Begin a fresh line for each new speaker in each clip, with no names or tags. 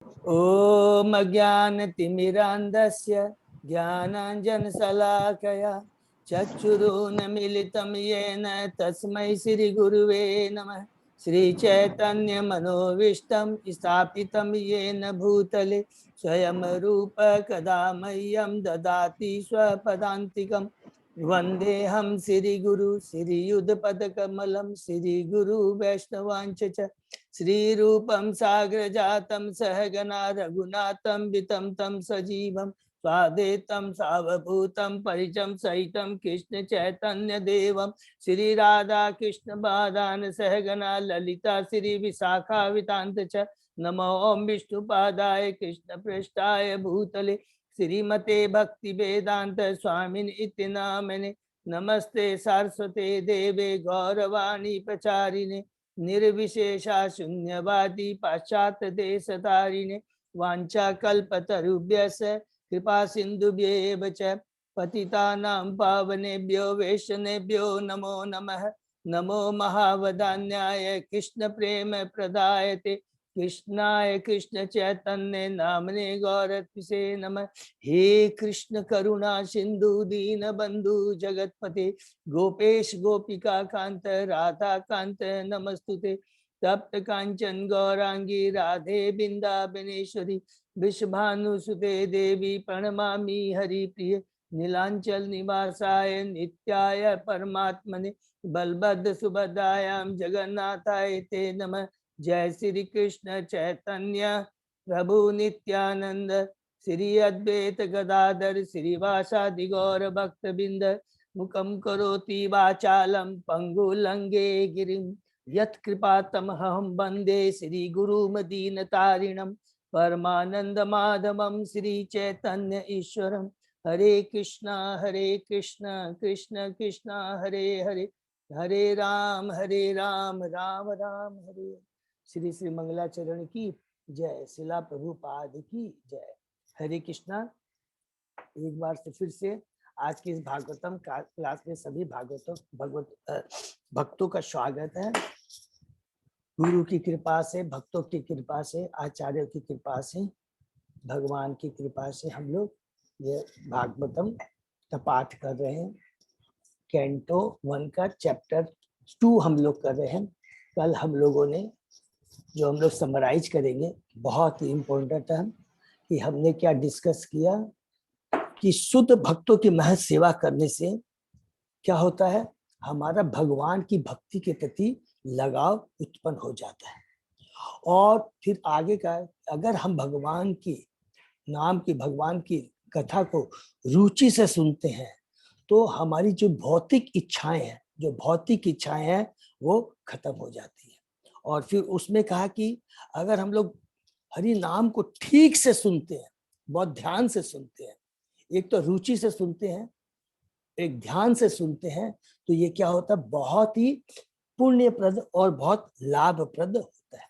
ओम अज्ञानतिमिरान्धस्य ज्ञानाञ्जनशलाकया चक्षुरुन्मीलितं येन तस्मै श्रीगुरुवे नमः। श्रीचैतन्यमनोभीष्टं स्थापितं येन भूतले स्वयं रूप कदा मह्यं ददाति स्वपदान्तिकं। वन्देऽहं श्रीगुरु श्रीयुधपदकमलं श्रीगुरु वैष्णवांच च श्रीरूपं साग्रजातं सहगना रघुनाथं वितं तं सजीवं स्वादेतं सावभूतं परिचं सहितं कृष्ण चैतन्य देवं श्री राधा कृष्ण बादान सहगना ललिता श्री विशाखावितांत च नमो ओम विष्णुपादाय कृष्ण पृष्ठाय भूतले श्रीमते भक्ति वेदांत स्वामिन इति नामने नमस्ते सारस्वते देवे गौरवाणी प्रचारिणे निर्विशेषा शून्यवादी पाश्चात्य देश तारिणे वांछा कल्पतरुभ्यश्च कृपा सिंधुभ्येव च पतितानां पावनेभ्यो वैष्णवेभ्यो नमो नमः। नमो महावदान्याय कृष्ण प्रेम प्रदायते कृष्णाय कृष्ण चैतन्य नामने गौरत्से नमः। हे कृष्ण करुणा सिंधु दीन बंधु जगतपते गोपेश गोपिका कांत राधा कांत नमस्तुते। तप्त कांचन गौरांगी राधे बिंदाबनेश्वरी विश्वभानुसुते देवी प्रणमामि हरिप्रिय नीलांचल निवासाय नित्याय परमात्मने बलभद्र सुभद्रायां जगन्नाथाय ते नमः। जय श्री कृष्ण चैतन्य प्रभु नित्यानंद श्री अद्वैत गदाधर श्रीवासादि गौर भक्तबिंद मुखम करोति वाचालं पंगुलंगे गिरिं यत्कृपातमहं वन्दे श्री गुरुमदीनतारिणं परमानंद माधवं श्री चैतन्य ईश्वरं। हरे कृष्णा कृष्ण कृष्ण हरे हरे हरे राम राम राम हरे। श्री श्री मंगलाचरण की जय, शिला प्रभुपाद की जय। हरे कृष्णा। एक बार से फिर से आज की इस भागवतम क्लास में सभी भक्तों का स्वागत है। गुरु की कृपा से, भक्तों की कृपा से, आचार्यों की कृपा से, भगवान की कृपा से हम लोग ये भागवतम का पाठ कर रहे हैं। कैंटो 1 का चैप्टर 2 हम लोग कर रहे हैं। कल हम लोगों ने जो हम लोग समराइज करेंगे, बहुत ही इम्पोर्टेंट है कि हमने क्या डिस्कस किया कि शुद्ध भक्तों की महज सेवा करने से क्या होता है, हमारा भगवान की भक्ति के प्रति लगाव उत्पन्न हो जाता है। और फिर आगे का, अगर हम भगवान की नाम की, भगवान की कथा को रुचि से सुनते हैं तो हमारी जो भौतिक इच्छाएं हैं वो खत्म हो जाती है। और फिर उसमें कहा कि अगर हम लोग हरि नाम को ठीक से सुनते हैं, बहुत ध्यान से सुनते हैं, एक तो रुचि से सुनते हैं, एक ध्यान से सुनते हैं, तो ये क्या होता है, बहुत ही पुण्यप्रद और बहुत लाभप्रद होता है।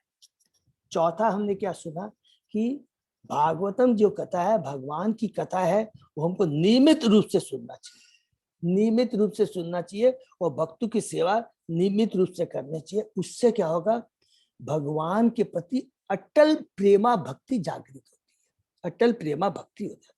चौथा हमने क्या सुना कि भागवतम जो कथा है, भगवान की कथा है, वो हमको नियमित रूप से सुनना चाहिए, नियमित रूप से सुनना चाहिए और भक्तों की सेवा नियमित रूप से करनी चाहिए। उससे क्या होगा, भगवान के प्रति अटल प्रेमा भक्ति जागृत होती है, अटल प्रेमा भक्ति होती है।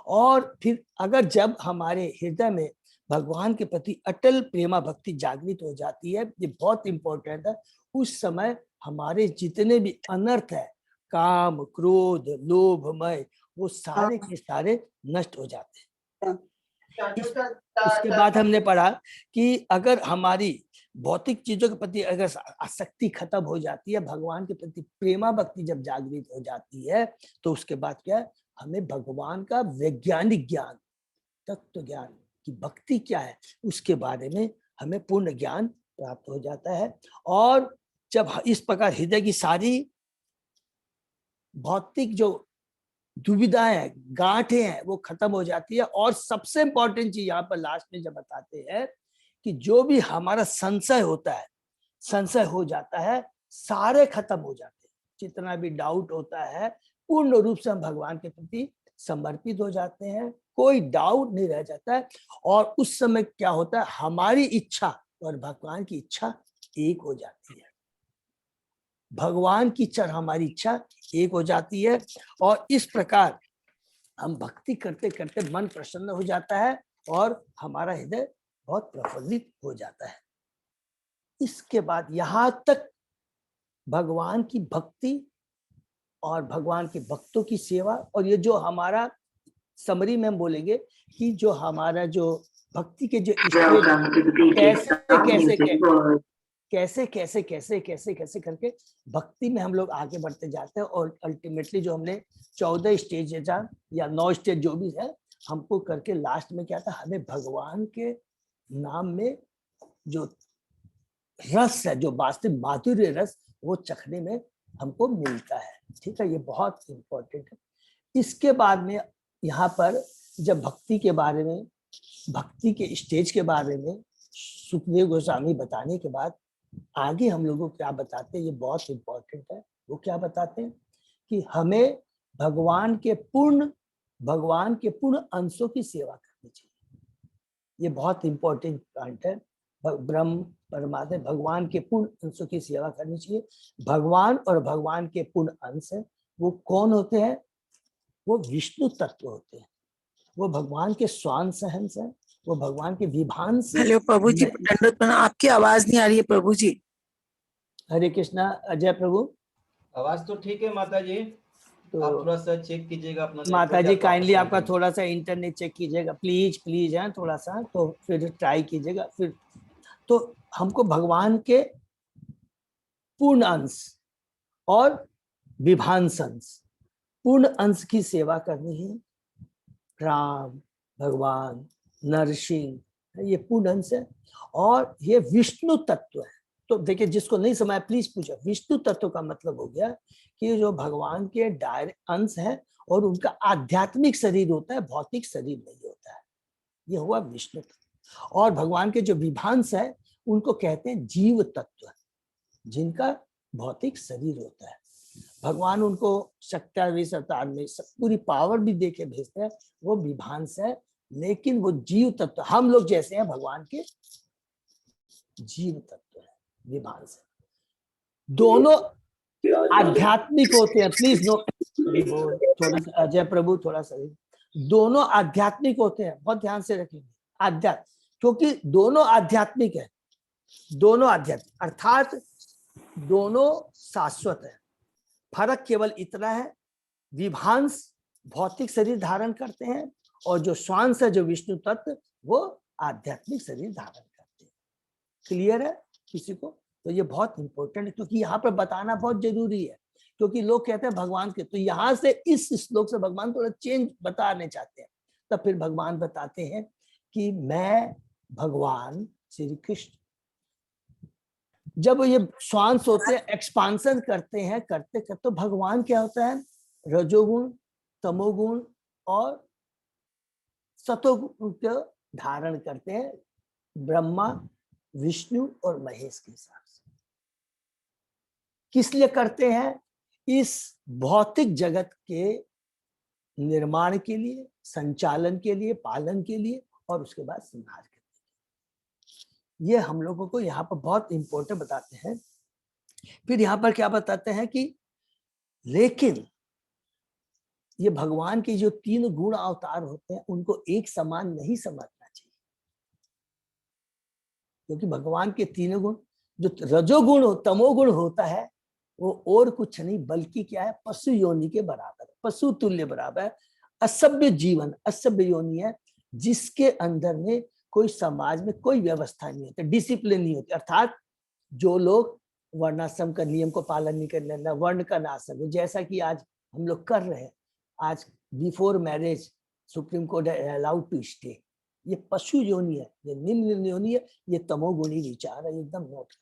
और फिर अगर जब हमारे हृदय में भगवान के प्रति अटल प्रेमा भक्ति जागृत हो जाती है, ये बहुत इंपॉर्टेंट है, उस समय हमारे जितने भी अनर्थ है, काम क्रोध लोभ मय, वो सारे के सारे नष्ट हो जाते हैं। इसके बाद हमने पढ़ा कि अगर हमारी भौतिक चीजों के प्रति अगर आसक्ति खत्म हो जाती है, भगवान के प्रति प्रेमा भक्ति जब जागृत हो जाती है, तो उसके बाद क्या है, हमें भगवान का वैज्ञानिक ज्ञान, तत्व ज्ञान की भक्ति क्या है उसके बारे में हमें पूर्ण ज्ञान प्राप्त हो जाता है। और जब इस प्रकार हृदय की सारी भौतिक जो दुविधाएं हैं, गांठें हैं, वो खत्म हो जाती है। और सबसे इंपॉर्टेंट चीज यहाँ पर लास्ट में जब बताते हैं कि जो भी हमारा संशय होता है, संशय हो जाता है, सारे खत्म हो जाते हैं। जितना भी डाउट होता है, पूर्ण रूप से हम भगवान के प्रति समर्पित हो जाते हैं, कोई डाउट नहीं रह जाता है। और उस समय क्या होता है, हमारी इच्छा और भगवान की इच्छा एक हो जाती है। भगवान की चर हमारी इच्छा एक हो जाती है, और इस प्रकार हम भक्ति करते करते मन प्रसन्न हो जाता है और हमारा हृदय बहुत प्रफुल्लित हो जाता है। इसके बाद यहाँ तक भगवान की भक्ति और भगवान के भक्तों की सेवा, और ये जो हमारा समरी में हम बोलेंगे कि जो हमारा जो भक्ति के जो स्टेज कैसे कैसे कैसे कैसे कैसे करके भक्ति में हम लोग आगे बढ़ते जाते हैं, और अल्टीमेटली जो हमने 14 स्टेज या 9 स्टेज जो भी है हमको करके लास्ट में क्या था, हमें भगवान के नाम में जो रस है, जो वास्तविक माधुर्य रस, वो चखने में हमको मिलता है। ठीक है, ये बहुत इंपॉर्टेंट है। इसके बाद में यहाँ पर जब भक्ति के बारे में, भक्ति के स्टेज के बारे में सुखदेव गोस्वामी बताने के बाद आगे हम लोगों को क्या बताते हैं, ये बहुत इंपॉर्टेंट है। वो क्या बताते हैं कि हमें भगवान के पूर्ण अंशों की सेवा करनी चाहिए। ये बहुत इंपॉर्टेंट पॉइंट है। ब्रह्म परमात्मा भगवान के पूर्ण अंशों की सेवा करनी चाहिए। भगवान और भगवान के पूर्ण अंश है, वो कौन होते हैं? वो विष्णु तत्व होते हैं। वो भगवान के स्वांश अंश है, वो भगवान के विभांश।
हेलो प्रभु जी, दंडवत प्रणाम। आपकी आवाज नहीं आ रही है प्रभु जी।
हरे कृष्णा। अजय प्रभु,
आवाज तो ठीक है माता जी, तो आप थोड़ा सा चेक कीजिएगा अपना।
माता जी काइंडली आपका थोड़ा सा इंटरनेट चेक कीजिएगा प्लीज प्लीज है, थोड़ा सा तो फिर ट्राई कीजिएगा। फिर तो हमको भगवान के पूर्ण अंश और विभांश अंश, पूर्ण अंश की सेवा करनी है। राम, भगवान, नरसिंह, ये पूर्ण अंश है, और ये विष्णु तत्व है। तो देखिए, जिसको नहीं समझ प्लीज पूछो। विष्णु तत्व का मतलब हो गया कि जो भगवान के डायरेक्ट अंश है और उनका आध्यात्मिक शरीर होता है, भौतिक शरीर नहीं होता है, ये हुआ विष्णु तत्व। और भगवान के जो विभांश है उनको कहते हैं जीव तत्व, जिनका भौतिक शरीर होता है। भगवान उनको 27 अवतार में पूरी पावर भी दे के भेजते हैं, वो विभांश है, लेकिन वो जीव तत्व हम लोग जैसे हैं, भगवान के जीव तत्व है, विभांश है। दोनों आध्यात्मिक होते हैं। प्लीज नो, थोड़ा सा अजय प्रभु, थोड़ा सा। दोनों आध्यात्मिक होते हैं, बहुत ध्यान से रखेंगे। आध्यात्म, क्योंकि दोनों आध्यात्मिक है, दोनों आध्यात्मिक अर्थात दोनों शाश्वत है। फर्क केवल इतना है, विभांश भौतिक शरीर धारण करते हैं और जो श्वांश है, जो विष्णु तत्व, वो आध्यात्मिक शरीर धारण करते हैं। क्लियर है किसी को? तो ये बहुत इंपॉर्टेंट है, क्योंकि यहाँ पर बताना बहुत जरूरी है। क्योंकि लोग कहते हैं भगवान के, तो यहाँ से इस श्लोक से भगवान थोड़ा चेंज बताने चाहते हैं। तब फिर भगवान बताते हैं कि मैं भगवान श्री कृष्ण, जब ये श्वांस होते हैं, एक्सपांसन करते हैं, करते करते तो भगवान क्या होता है? रजोगुण, तमोगुण और सतोगुण को धारण करते हैं, ब्रह्मा, विष्णु और महेश के हिसाब से। किस लिए करते हैं? इस भौतिक जगत के निर्माण के लिए, संचालन के लिए, पालन के लिए, और उसके बाद संहार के लिए। ये हम लोगों को यहाँ पर बहुत इंपॉर्टेंट बताते हैं। फिर यहाँ पर क्या बताते हैं कि लेकिन ये भगवान के जो 3 गुण अवतार होते हैं, उनको एक समान नहीं समझना चाहिए। क्योंकि भगवान के 3 गुण, जो रजोगुण, तमोगुण होता है, वो और कुछ नहीं बल्कि क्या है? पशु योनि के बराबर, पशु तुल्य बराबर। असभ्य जीवन, असभ्य योनि है, जिसके अंदर में कोई समाज में कोई व्यवस्था नहीं होती, डिसिप्लिन नहीं होती। अर्थात जो लोग वर्णाश्रम का नियम को पालन नहीं करने, न वर्ण का नाशक, जैसा कि आज हम लोग कर रहे हैं। आज before marriage supreme court allowed to stay, ये पशु योनि है, ये निम्न योनि है, ये तमोगुणी विचार है, एकदम नोट।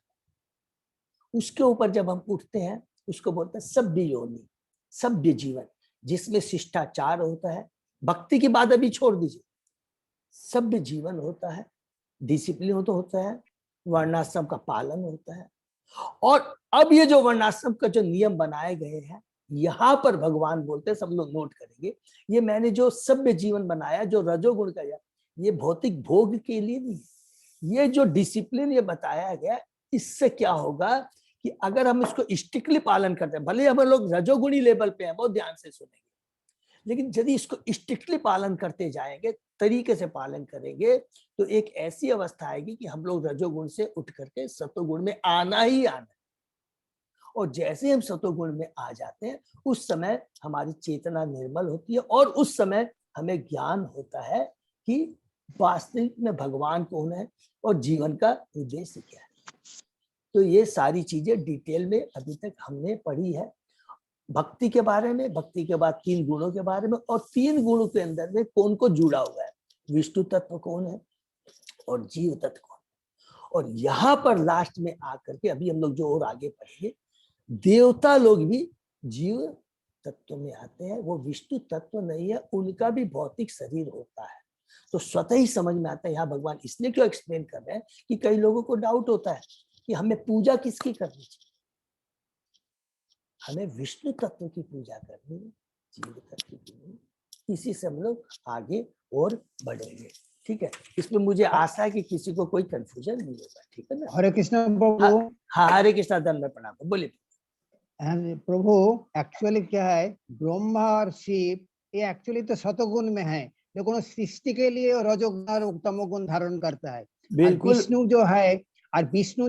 उसके ऊपर जब हम उठते हैं, उसको बोलते हैं सभ्य योनि, सभ्य जीवन, जिसमें शिष्टाचार होता है। भक्ति की बात अभी छोड़ दीजिए, सभ्य जीवन होता है, डिसिप्लिन होता है, वर्णाश्रम का पालन होता है। और अब ये जो वर्णाश्रम का जो नियम बनाए गए हैं, यहाँ पर भगवान बोलते हैं, सब लोग नोट करेंगे, ये मैंने जो सभ्य जीवन बनाया, जो रजोगुण का, ये भौतिक भोग के लिए नहीं। ये जो डिसिप्लिन ये बताया गया, इससे क्या होगा कि अगर हम इसको स्ट्रिक्टली पालन करते हैं, भले हम लोग रजोगुणी लेवल पे हैं, बहुत ध्यान से सुनेंगे, लेकिन यदि इसको स्ट्रिक्टली पालन करते जाएंगे, तरीके से पालन करेंगे, तो एक ऐसी अवस्था आएगी कि हम लोग रजोगुण से उठ करके सतोगुण में आना ही आना। और जैसे हम सतोगुण में आ जाते हैं, उस समय हमारी चेतना निर्मल होती है और उस समय हमें ज्ञान होता है कि वास्तविक में भगवान कौन है और जीवन का उद्देश्य क्या है। तो ये सारी चीजें डिटेल में अभी तक हमने पढ़ी है, भक्ति के बारे में, भक्ति के बाद 3 गुणों के बारे में, और 3 गुणों के अंदर में कौन को जुड़ा हुआ है, विष्णु तत्व कौन है और जीव तत्व कौन। और यहाँ पर लास्ट में आकर के अभी हम लोग जो और आगे पढ़ेंगे, देवता लोग भी जीव तत्व में आते हैं, वो विष्णु तत्व नहीं है, उनका भी भौतिक शरीर होता है। तो स्वतः ही समझ में आता है यहाँ भगवान इसलिए क्यों एक्सप्लेन कर रहे हैं कि कई लोगों को डाउट होता है कि हमें पूजा किसकी करनी चाहिए। हमें विष्णु तत्व की पूजा करनी है, जीव तत्व की नहीं। इसी से हम लोग आगे और बढ़ेंगे, ठीक है। इसमें मुझे आशा है कि किसी को कोई कंफ्यूजन नहीं होगा, ठीक है ना।
हरे कृष्ण प्रभु।
हाँ, हरे कृष्णा, दंड में प्रणाम, बोलिए।
प्रभु एक्चुअली क्या है, ब्रह्मा और शिव ये एक्चुअली तो सतोगुण में है, लेकिन वो सृष्टि के लिए रजोगुण और तमोगुण धारण करता है।
बिल्कुल।
विष्णु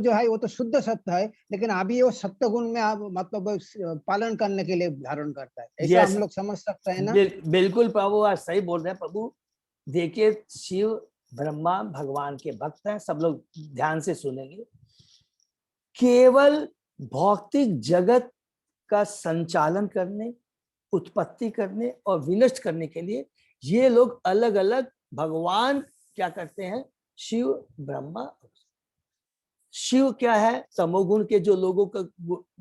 जो है वो तो शुद्ध सत्य है, लेकिन अभी वो सत्वगुण में मतलब पालन करने के लिए धारण करता है, ऐसा हम लोग समझ सकते हैं ना।
बिल्कुल प्रभु, आज सही बोल रहे हैं प्रभु। देखिए, शिव ब्रह्मा भगवान के भक्त हैं, सब लोग ध्यान से सुनेंगे। केवल भौतिक जगत का संचालन करने, उत्पत्ति करने और विनष्ट करने के लिए ये लोग अलग अलग भगवान क्या करते हैं, शिव ब्रह्मा। शिव क्या है, तमोगुण के जो लोगों का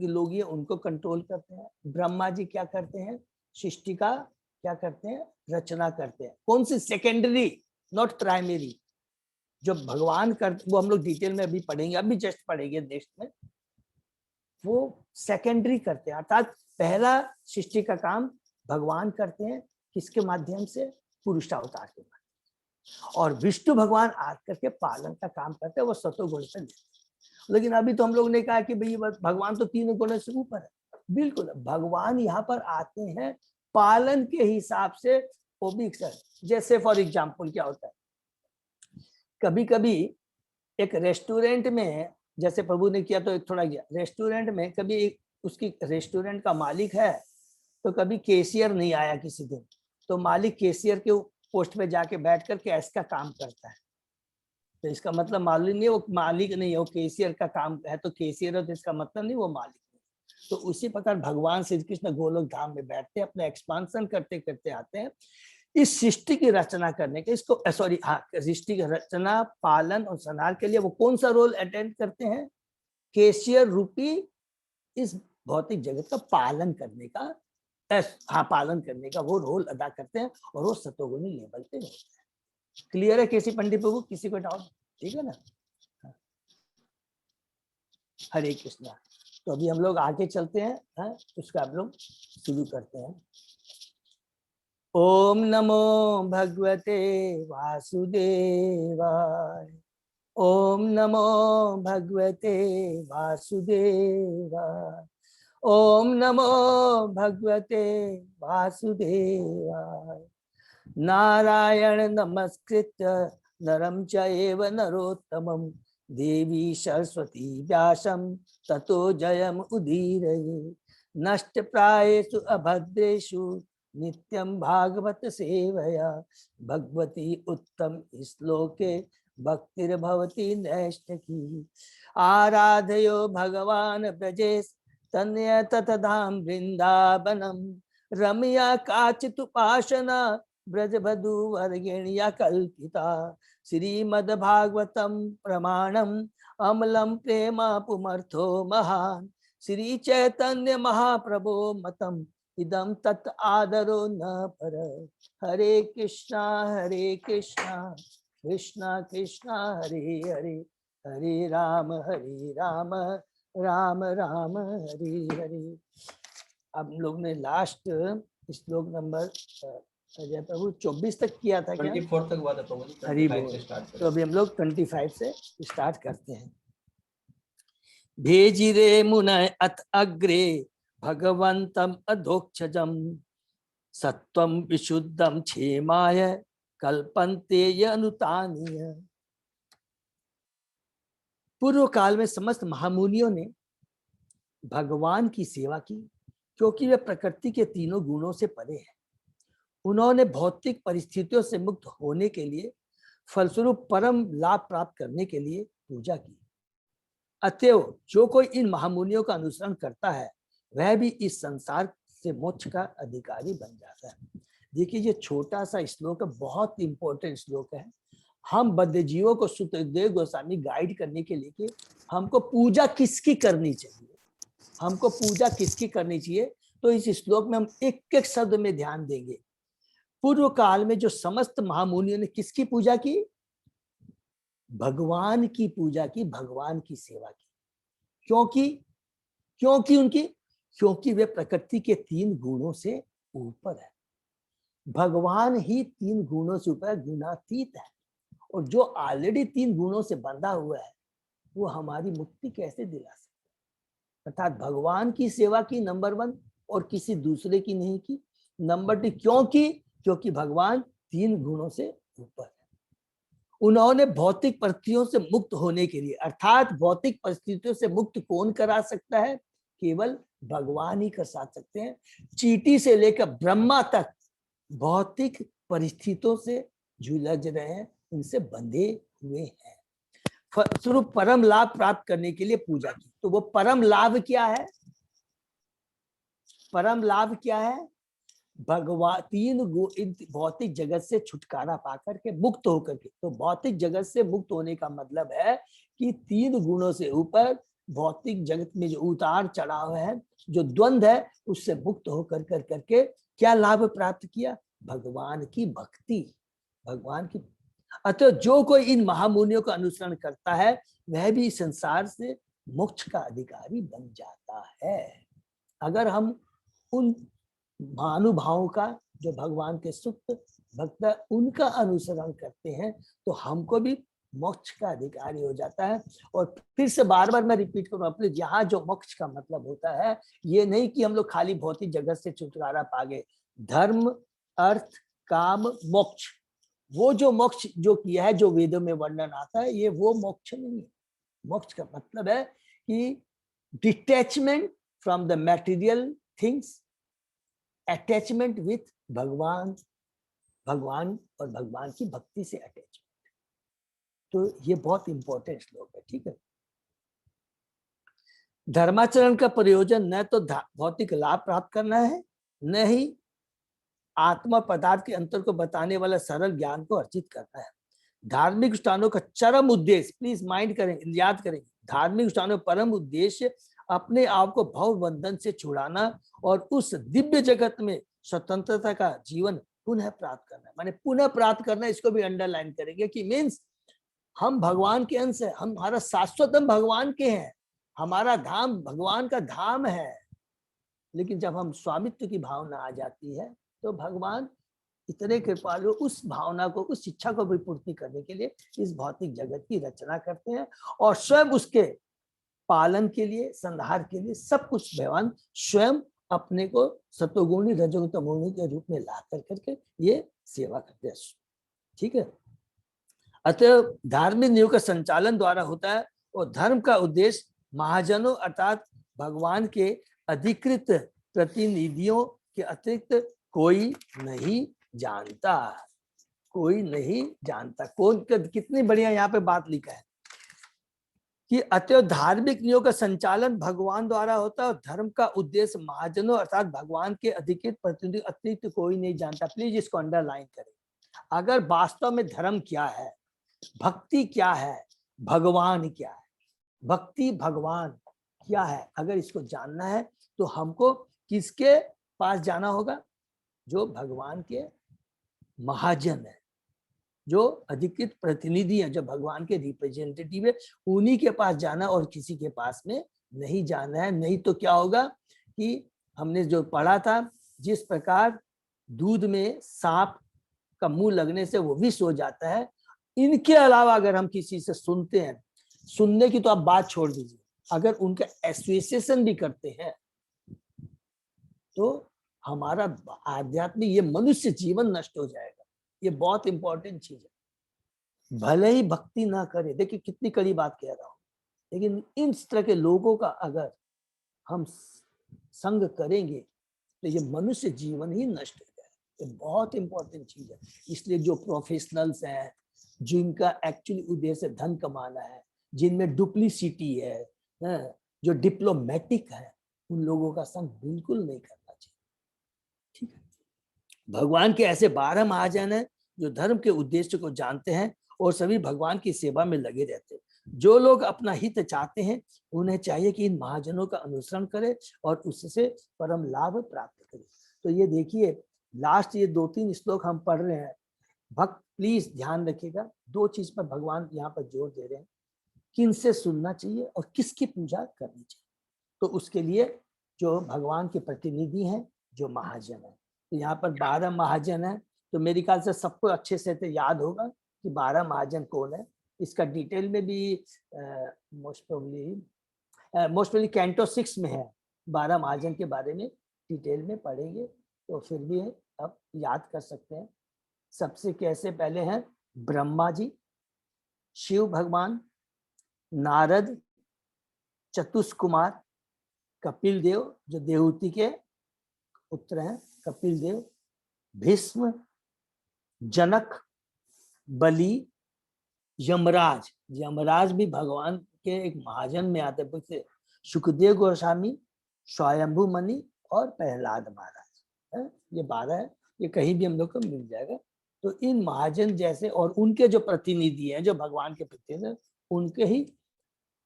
लोग हैं उनको कंट्रोल करते हैं। ब्रह्मा जी क्या करते हैं, सृष्टि का क्या करते हैं, रचना करते हैं। कौन सी, सेकेंडरी, नॉट प्राइमरी। जो भगवान करते, वो हम लोग डिटेल में अभी पढ़ेंगे, अभी जस्ट पढ़ेंगे नेक्स्ट में, वो सेकेंडरी करते हैं। अर्थात पहला सृष्टि का काम भगवान करते हैं, किसके माध्यम से, पुरुषावतार के माध्यम। और विष्णु भगवान आकर के पालन का काम करते हैं, वो सतोगुण से। लेकिन अभी तो हम लोग ने कहा कि भाई भगवान तो 3 गुणों से ऊपर है। बिल्कुल, भगवान यहाँ पर आते हैं पालन के हिसाब से, वो भी सर। जैसे फॉर एग्जाम्पल क्या होता है, कभी कभी एक रेस्टोरेंट में, जैसे प्रभु ने किया तो एक थोड़ा गया रेस्टोरेंट में, कभी एक उसकी रेस्टोरेंट का मालिक है, तो कभी कैशियर नहीं आया किसी दिन, तो मालिक कैशियर के पोस्ट पे जाके बैठ कर कैश का काम करता है। तो इसका मतलब मालूम नहीं है वो मालिक नहीं है, वो कैशियर का काम है, तो कैशियर है तो इसका मतलब नहीं वो मालिक नहीं। तो उसी प्रकार भगवान श्री कृष्ण गोलोक धाम में बैठते हैं, अपने एक्सपांसन करते करते आते हैं इस सृष्टि की रचना करने के, इसको सॉरी हाँ, सृष्टि की रचना, पालन और संहार के लिए वो कौन सा रोल अटेंड करते हैं, कैशियर रूपी इस भौतिक जगत का पालन करने का, हाँ पालन करने का वो रोल अदा करते हैं, और वो सतोगुणी लेवल पे होते हैं। क्लियर है केसी पंडित प्रभु, किसी को डाउट, ठीक है ना। हरे कृष्णा। तो अभी हम लोग आगे चलते हैं, उसका हम लोग शुरू करते हैं। ओम नमो भगवते वासुदेवाय। ओम नमो भगवते वासुदेवाय। ओम नमो भगवते वासुदेवाय। नारायण नमस्कृत्य नरं चैव नरोत्तमं देवी सरस्वती व्यासं ततो जयम् उदीरये। नष्टप्रायेषु अभद्रेषु नित्यं भागवत सेवया भगवती उत्तम श्लोके भक्तिर्भवति नैष्ठिकी। आराधयो भगवान् ब्रजेश तन्य ततधाम वृंदावनम रम्या काचिदुपासना ब्रजवधूवर्गिण्या कल्पिता। श्रीमद्भागवतं प्रमाणम् अमलं प्रेम पुमर्थो महान्। श्री चैतन्य महाप्रभो मतम् इदं तत् आदरो न पर। हरे कृष्णा कृष्णा कृष्णा हरे हरे, हरे राम राम राम हरे हरे। अब लोग ने लास्ट श्लोक नंबर अजय प्रभु 24 तक किया था क्या?
24 तक हुआ था प्रभु जी,
हरि
25
बोल।
से स्टार्ट
तो अभी हम लोग 25 से स्टार्ट करते हैं। भेजिरे मुनय अत अग्रे भगवंतम अधोक्षजम सत्वम विशुद्धम क्षेमाय कल्पन्ते य अनुतानीय। पूर्व काल में समस्त महामुनियों ने भगवान की सेवा की, क्योंकि वे प्रकृति के तीनों गुणों से परे हैं। उन्होंने भौतिक परिस्थितियों से मुक्त होने के लिए, फलस्वरूप परम लाभ प्राप्त करने के लिए पूजा की। अतएव जो कोई इन महामुनियों का अनुसरण करता है वह भी इस संसार से मोक्ष का अधिकारी बन जाता है। देखिए, ये छोटा सा श्लोक है, बहुत इंपॉर्टेंट श्लोक है। हम बद्ध जीवों को सुखदेव गोस्वामी गाइड करने के लिए कि हमको पूजा किसकी करनी चाहिए, हमको पूजा किसकी करनी चाहिए, तो इस श्लोक में हम एक एक शब्द में ध्यान देंगे। पूर्व काल में जो समस्त महामुनियों ने किसकी पूजा की? भगवान की पूजा की, भगवान की सेवा की। क्योंकि वे प्रकृति के तीन गुणों से ऊपर है। भगवान ही तीन गुणों से ऊपर गुणातीत है, और जो ऑलरेडी तीन गुणों से बंधा हुआ है वो हमारी मुक्ति कैसे दिला सकता है? अर्थात भगवान की सेवा की नंबर 1, और किसी दूसरे की नहीं की नंबर 2। क्योंकि भगवान तीन गुणों से ऊपर है। उन्होंने भौतिक परिस्थितियों से मुक्त होने के लिए, अर्थात भौतिक परिस्थितियों से मुक्त कौन करा सकता है? केवल भगवान ही कर सकते हैं। चींटी से लेकर ब्रह्मा तक भौतिक परिस्थितियों से झुलझ रहे हैं, इनसे बंधे हुए हैं। स्वरूप परम लाभ प्राप्त करने के लिए पूजा की। तो वो परम लाभ क्या है? परम लाभ क्या है? भगवान तीन भौतिक जगत से छुटकारा पाकर के, मुक्त होकर के। तो भौतिक जगत से मुक्त होने का मतलब है कि तीन गुणों से ऊपर भौतिक जगत में जो उतार चढ़ाव है, जो द्वंद्व है, उससे मुक्त होकर करके क्या लाभ प्राप्त किया? भगवान की भक्ति, भगवान की। अतः जो कोई इन महामुनियों का अनुसरण करता है वह भी संसार से मोक्ष का अधिकारी बन जाता है। अगर हम उन महानुभावों का, जो भगवान के सुप्त भक्त है, उनका अनुसरण करते हैं तो हमको भी मोक्ष का अधिकारी हो जाता है। और फिर से बार बार मैं रिपीट करूँ अपने, यहाँ जो मोक्ष का मतलब होता है, ये नहीं कि हम लोग खाली भौतिक जगत से छुटकारा पा गए। धर्म, अर्थ, काम, मोक्ष, वो जो मोक्ष जो किया है, जो वेदों में वर्णन आता है, ये वो मोक्ष नहीं है। मोक्ष का मतलब है कि detachment from the material things, attachment with भगवान, भगवान और भगवान की भक्ति से अटैचमेंट। तो ये बहुत इंपॉर्टेंट श्लोक है, ठीक है। धर्माचरण का प्रयोजन न तो भौतिक लाभ प्राप्त करना है, न ही आत्मा पदार्थ के अंतर को बताने वाला सरल ज्ञान को अर्जित करना है। धार्मिक अनुष्ठानों का चरम उद्देश्य, प्लीज माइंड करें, याद करें, धार्मिक अनुष्ठानों का परम उद्देश्य अपने आप को भव बंधन से छुड़ाना और उस दिव्य जगत में स्वतंत्रता का जीवन पुनः प्राप्त करना। माने पुनः प्राप्त करना, इसको भी अंडरलाइन करेंगे कि मीन्स हम भगवान के अंश है, हमारा शाश्वत हम भगवान के हैं, हमारा धाम भगवान का धाम है। लेकिन जब हम स्वामित्व की भावना आ जाती है तो भगवान इतने कृपालु, उस भावना को, उस इच्छा को भी पूर्ति करने के लिए इस भौतिक जगत की रचना करते हैं, और स्वयं उसके पालन के लिए, संहार के लिए सब कुछ भगवान स्वयं अपने को सतोगुणी रजोगुणी तमोगुणी के रूप में ला करके ये सेवा करते हैं, ठीक है। अतः धार्मिक नियम का संचालन द्वारा होता है, और धर्म का उद्देश्य महाजनों अर्थात भगवान के अधिकृत प्रतिनिधियों के अतिरिक्त कोई नहीं जानता, कोई नहीं जानता। कौन? कितनी बढ़िया यहाँ पे बात लिखा है कि अतः धार्मिक नियमों का संचालन भगवान द्वारा होता है, और धर्म का उद्देश्य महाजनों अर्थात भगवान के अधिकृत प्रतिनिधि अतिरिक्त कोई नहीं जानता। प्लीज इसको अंडरलाइन करें। अगर वास्तव में धर्म क्या है, भक्ति क्या है, भगवान क्या है, भक्ति भगवान क्या है, अगर इसको जानना है तो हमको किसके पास जाना होगा? जो भगवान के महाजन है, जो अधिकृत प्रतिनिधि है, जो भगवान के रिप्रेजेंटेटिव है, उन्हीं के पास जाना, और किसी के पास में नहीं जाना है। नहीं तो क्या होगा कि हमने जो पढ़ा था, जिस प्रकार दूध में सांप का मुंह लगने से वो विष हो जाता है, इनके अलावा अगर हम किसी से सुनते हैं, सुनने की तो आप बात छोड़ दीजिए, अगर उनका एसोसिएशन भी करते हैं तो हमारा आध्यात्मिक ये मनुष्य जीवन नष्ट हो जाएगा। ये बहुत इंपॉर्टेंट चीज है। भले ही भक्ति ना करे, देखिए कितनी कड़ी बात कह रहा हूं, लेकिन इस तरह के लोगों का अगर हम संग करेंगे तो ये मनुष्य जीवन ही नष्ट हो जाएगा। ये बहुत इंपॉर्टेंट चीज है। इसलिए जो प्रोफेशनल्स हैं, जिनका एक्चुअली उद्देश्य धन कमाना है, जिनमें डुप्लीसिटी है, जो डिप्लोमेटिक है, उन लोगों का संग बिल्कुल नहीं करना चाहिए। ठीक है। भगवान के ऐसे 12 महाजन हैं जो धर्म के उद्देश्य को जानते हैं और सभी भगवान की सेवा में लगे रहते हैं। जो लोग अपना हित चाहते हैं उन्हें चाहिए कि इन महाजनों का अनुसरण करें और उससे परम लाभ प्राप्त करें। तो ये देखिए लास्ट ये 2-3 श्लोक हम पढ़ रहे हैं। भक्त प्लीज ध्यान रखिएगा, 2 चीज पर भगवान यहाँ पर जोर दे रहे हैं, किन से सुनना चाहिए और किसकी पूजा करनी चाहिए। तो उसके लिए जो भगवान के प्रतिनिधि हैं, जो महाजन है, तो यहाँ पर 12 महाजन है। तो मेरे ख्याल से सबको अच्छे से तो याद होगा कि 12 महाजन कौन है। इसका डिटेल में भी मोस्ट प्रोबेबली कैंटो 6 में है, 12 महाजन के बारे में डिटेल में पढ़ेंगे तो फिर भी अब याद कर सकते हैं। सबसे कैसे पहले हैं ब्रह्मा जी, शिव भगवान, नारद, चतुष्कुमार, कपिल देव जो देवहूति के पुत्र हैं, कपिल देव, भीष्म, जनक, बलि, यमराज। यमराज भी भगवान के एक महाजन में आते हैं, सुखदेव गोस्वामी, स्वयंभू मणि और प्रहलाद महाराज। ये 12 है, ये कहीं भी हम लोग को मिल जाएगा। तो इन महाजन जैसे और उनके जो प्रतिनिधि हैं, जो भगवान के प्रतिनिधि हैं, उनके ही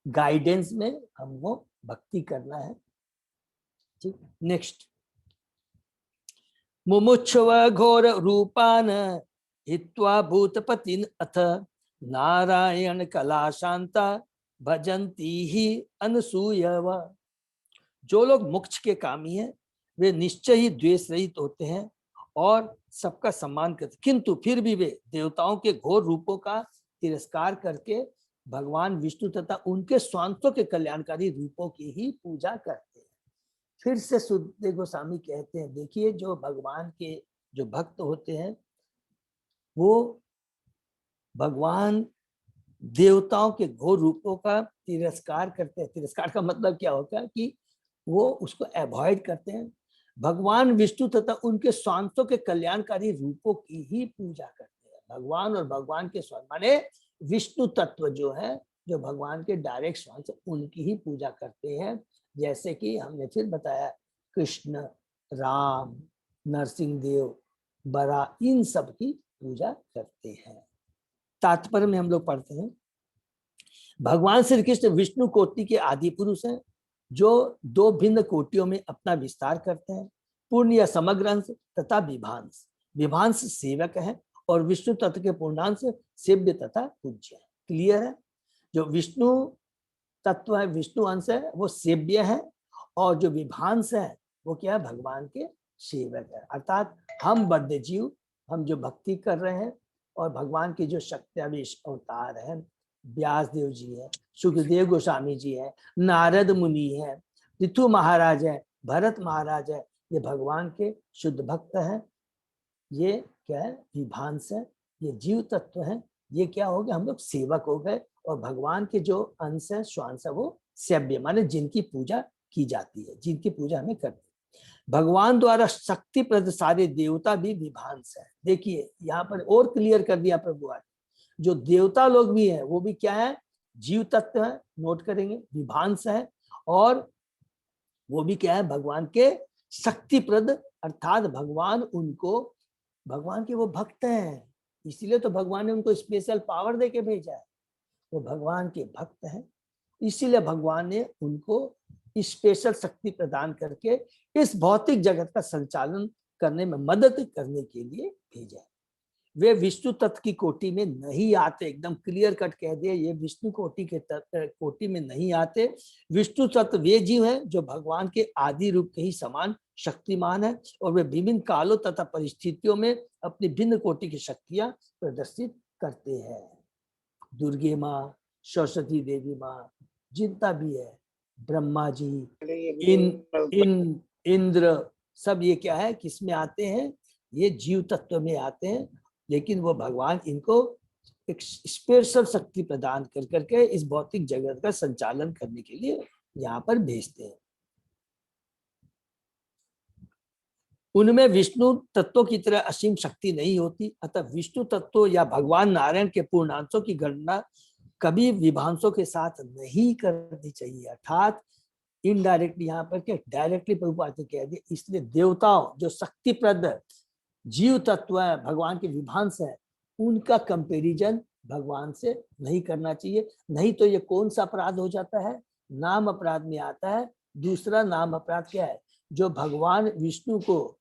गाइडेंस में हमको भक्ति करना है। ठीक, नेक्स्ट। मुमुक्षव घोर रूपान हित्वा भूतपतिन अथ नारायण कला शांता भजंती ही अनसूयव। जो लोग मोक्ष के कामी हैं वे निश्चय ही द्वेष रहित होते हैं और सबका सम्मान करते, किंतु फिर भी वे देवताओं के घोर रूपों का तिरस्कार करके भगवान विष्णु तथा उनके स्वांतों के कल्याणकारी रूपों की ही पूजा करते हैं। फिर से सुखदेव गोस्वामी कहते हैं, देखिए जो भगवान के जो भक्त होते हैं वो भगवान देवताओं के घोर रूपों का तिरस्कार करते हैं। तिरस्कार का मतलब क्या होता है कि वो उसको अवॉइड करते हैं। भगवान विष्णु तथा उनके स्वांतों के कल्याणकारी रूपों की ही पूजा करते हैं। भगवान और भगवान के स्वांत माने विष्णु तत्व जो है, जो भगवान के डायरेक्ट स्वांत, उनकी ही पूजा करते हैं। जैसे कि हमने फिर बताया कृष्ण, राम, नरसिंह देव, बरा, इन सब की पूजा करते हैं। तात्पर्य में हम लोग पढ़ते हैं, भगवान श्री कृष्ण विष्णु कोटि के आदि पुरुष हैं जो 2 भिन्न कोटियों में अपना विस्तार करते हैं, पूर्ण या समग्र अंश तथा विभांश। विभांश सेवक है और विष्णु तत्व के पूर्णांश सेव्य तथा पूज्य है। क्लियर है? जो विष्णु तत्व है, विष्णु अंश है, वो सेव्य है और जो विभांश है वो क्या है, भगवान के सेवक है। अर्थात हम बद्ध जीव, हम जो भक्ति कर रहे हैं और भगवान के जो शक्त्यावेश अवतार हैं, व्यास देव जी है, सुखदेव गोस्वामी जी है, नारद मुनि है, पृथु महाराज है, भरत महाराज है, ये भगवान के शुद्ध भक्त हैं। ये क्या है, विभांश है, ये जीव तत्व है। ये क्या हो गए, हम लोग सेवक हो गए और भगवान के जो अंश है, श्वांश है, वो सेव्य माने जिनकी पूजा की जाती है, जिनकी पूजा हमें करते हैं। भगवान द्वारा शक्ति प्रद सारे देवता भी विभांश है। देखिए यहाँ पर और क्लियर कर दिया प्रभु आज, जो देवता लोग भी हैं वो भी क्या है, जीव तत्व है, नोट करेंगे, विभांश है और वो भी क्या है, भगवान के शक्तिप्रद, अर्थात भगवान उनको, भगवान के वो भक्त हैं, इसीलिए तो भगवान ने उनको स्पेशल पावर देके भेजा है। वो भगवान के भक्त हैं, इसीलिए भगवान ने उनको स्पेशल शक्ति प्रदान करके इस भौतिक जगत का संचालन करने में मदद करने के लिए भेजा है। वे विष्णु तत्व की कोटि में नहीं आते, एकदम क्लियर कट कह दिए, ये विष्णु कोटि के कोटि में नहीं आते। विष्णु तत्व वे जीव हैं जो भगवान के आदि रूप के ही समान शक्तिमान है और वे विभिन्न कालों तथा परिस्थितियों में अपनी भिन्न कोटि की शक्तियां प्रदर्शित करते हैं। दुर्गे माँ, सरस्वती देवी माँ, जितना भी है, ब्रह्मा जी, इंद्र, सब ये क्या है, किसमें आते हैं, ये जीव तत्व में आते हैं। लेकिन वो भगवान इनको एक स्पेशल शक्ति प्रदान कर करके इस भौतिक जगत का संचालन करने के लिए यहाँ पर भेजते हैं। उनमें विष्णु तत्वों की तरह असीम शक्ति नहीं होती, अतः विष्णु तत्व या भगवान नारायण के पूर्णांशों की गणना कभी विभांशों के साथ नहीं करनी चाहिए। अर्थात इनडायरेक्टली, यहाँ पर क्या डायरेक्टली प्रभुपाद ने कह दिया, इसलिए देवताओं जो शक्तिप्रद जीव तत्व है, भगवान के विभांश है, उनका कंपैरिजन भगवान से नहीं करना चाहिए। नहीं तो ये कौन सा अपराध हो जाता है, नाम अपराध में आता है। दूसरा नाम अपराध क्या है, जो भगवान विष्णु को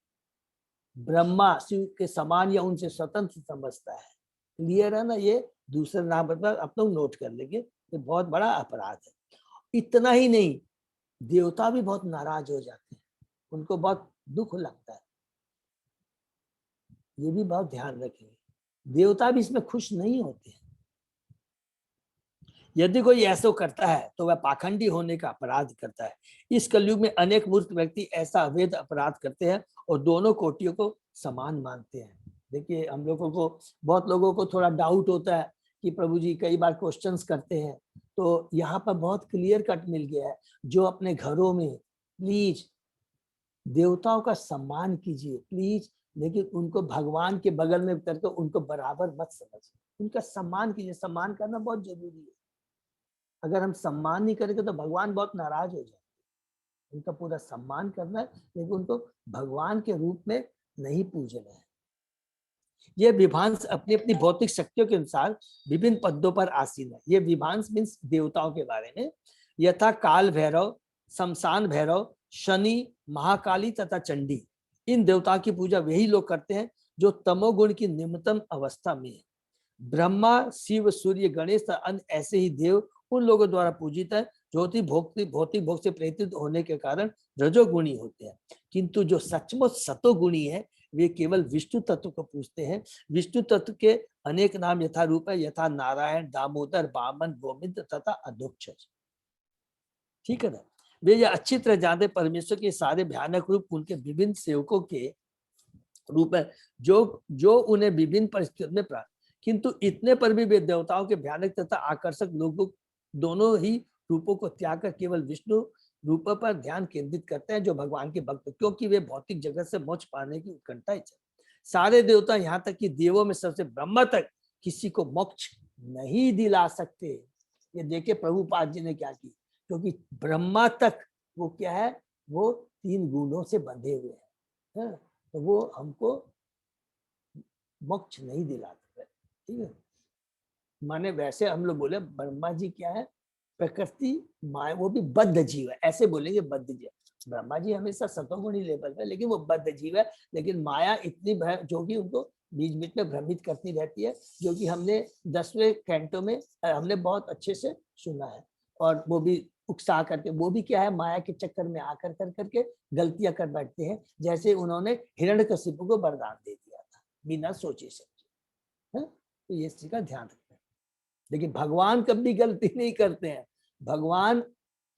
ब्रह्मा शिव के समान या उनसे स्वतंत्र समझता है। क्लियर है ना, ये दूसरा नाम अपराध आप लोग नोट कर लेंगे, ये बहुत बड़ा अपराध है। इतना ही नहीं, देवता भी बहुत नाराज हो जाते हैं, उनको बहुत दुख लगता है, ये भी बहुत ध्यान रखेंगे। देवता भी इसमें खुश नहीं होते हैं। यदि कोई ऐसा करता है तो वह पाखंडी होने का अपराध करता है। इस कलयुग में अनेक मूर्ख व्यक्ति ऐसा अवैध अपराध करते हैं और दोनों कोटियों को समान मानते हैं। देखिए, हम लोगों को, बहुत लोगों को थोड़ा डाउट होता है कि प्रभु जी कई बार क्वेश्चंस करते हैं, तो यहाँ पर बहुत क्लियर कट मिल गया है। जो अपने घरों में, प्लीज देवताओं का सम्मान कीजिए प्लीज, लेकिन उनको भगवान के बगल में करके उनको बराबर मत समझिए, उनका सम्मान कीजिए। सम्मान करना बहुत जरूरी है। अगर हम सम्मान नहीं करेंगे तो भगवान बहुत नाराज हो जाएंगे। उनका पूरा सम्मान करना है, लेकिन उनको भगवान के रूप में नहीं पूजना है। ये विभांश अपनी अपनी भौतिक शक्तियों के अनुसार विभिन्न पदों पर आसीन है। ये विभांश मीन्स देवताओं के बारे में, यथा काल भैरव, शमशान भैरव, शनि, महाकाली तथा चंडी। इन देवताओं की पूजा वही लोग करते हैं जो तमोगुण की निम्नतम अवस्था में है। ब्रह्मा, शिव, सूर्य, गणेश तथा अन्य ऐसे ही देव उन लोगों द्वारा पूजित है जो भौतिक भोग से प्रेरित होने के कारण रजोगुणी होते हैं। किंतु जो सचमुच सतोगुणी है वे केवल विष्णु तत्व को पूजते हैं। विष्णु तत्व के अनेक नाम यथा रूप है, यथा नारायण, दामोदर, वामन, गोविंद तथा अधोक्षज। ठीक है ना। वे यह अच्छी तरह जानते परमेश्वर के सारे भयानक रूप उनके विभिन्न सेवकों के रूप है, जो उन्हें विभिन्न परिस्थितियों में प्राप्त। किंतु इतने पर भी वे देवताओं के भयानक तथा आकर्षक लोगों दोनों ही रूपों को त्याग कर केवल विष्णु रूप पर ध्यान केंद्रित करते हैं, जो भगवान के भक्त, क्योंकि वे भौतिक जगत से मोक्ष पाने की उत्कंठा है। सारे देवता, यहाँ तक कि देवों में सबसे ब्रह्मा तक, किसी को मोक्ष नहीं दिला सकते। ये देखे प्रभुपाद जी ने क्या की, क्योंकि ब्रह्मा तक वो क्या है, वो 3 गुणों से बंधे हुए हैं, तो वो हमको मोक्ष नहीं दिला सकते। ठीक है, माने वैसे हम लोग बोले ब्रह्मा जी क्या है, प्रकृति माया, वो भी बद्ध जीव है, ऐसे बोलेंगे बद्ध जीव। ब्रह्मा जी हमेशा सतोगुणी लेवल पे, लेकिन वो बद्ध जीव है। लेकिन माया इतनी जो कि उनको बीच बीच में भ्रमित करती रहती है, जो कि हमने 10वें कैंटो में हमने बहुत अच्छे से सुना है। और वो भी उकसा करके, वो भी क्या है, माया के चक्कर में आकर करके गलतियां कर बैठते हैं। जैसे उन्होंने हिरण्यकशिपु को वरदान दे दिया था बिना सोचे समझे। तो ये चीज का ध्यान रखना। लेकिन भगवान कभी गलती नहीं करते हैं। भगवान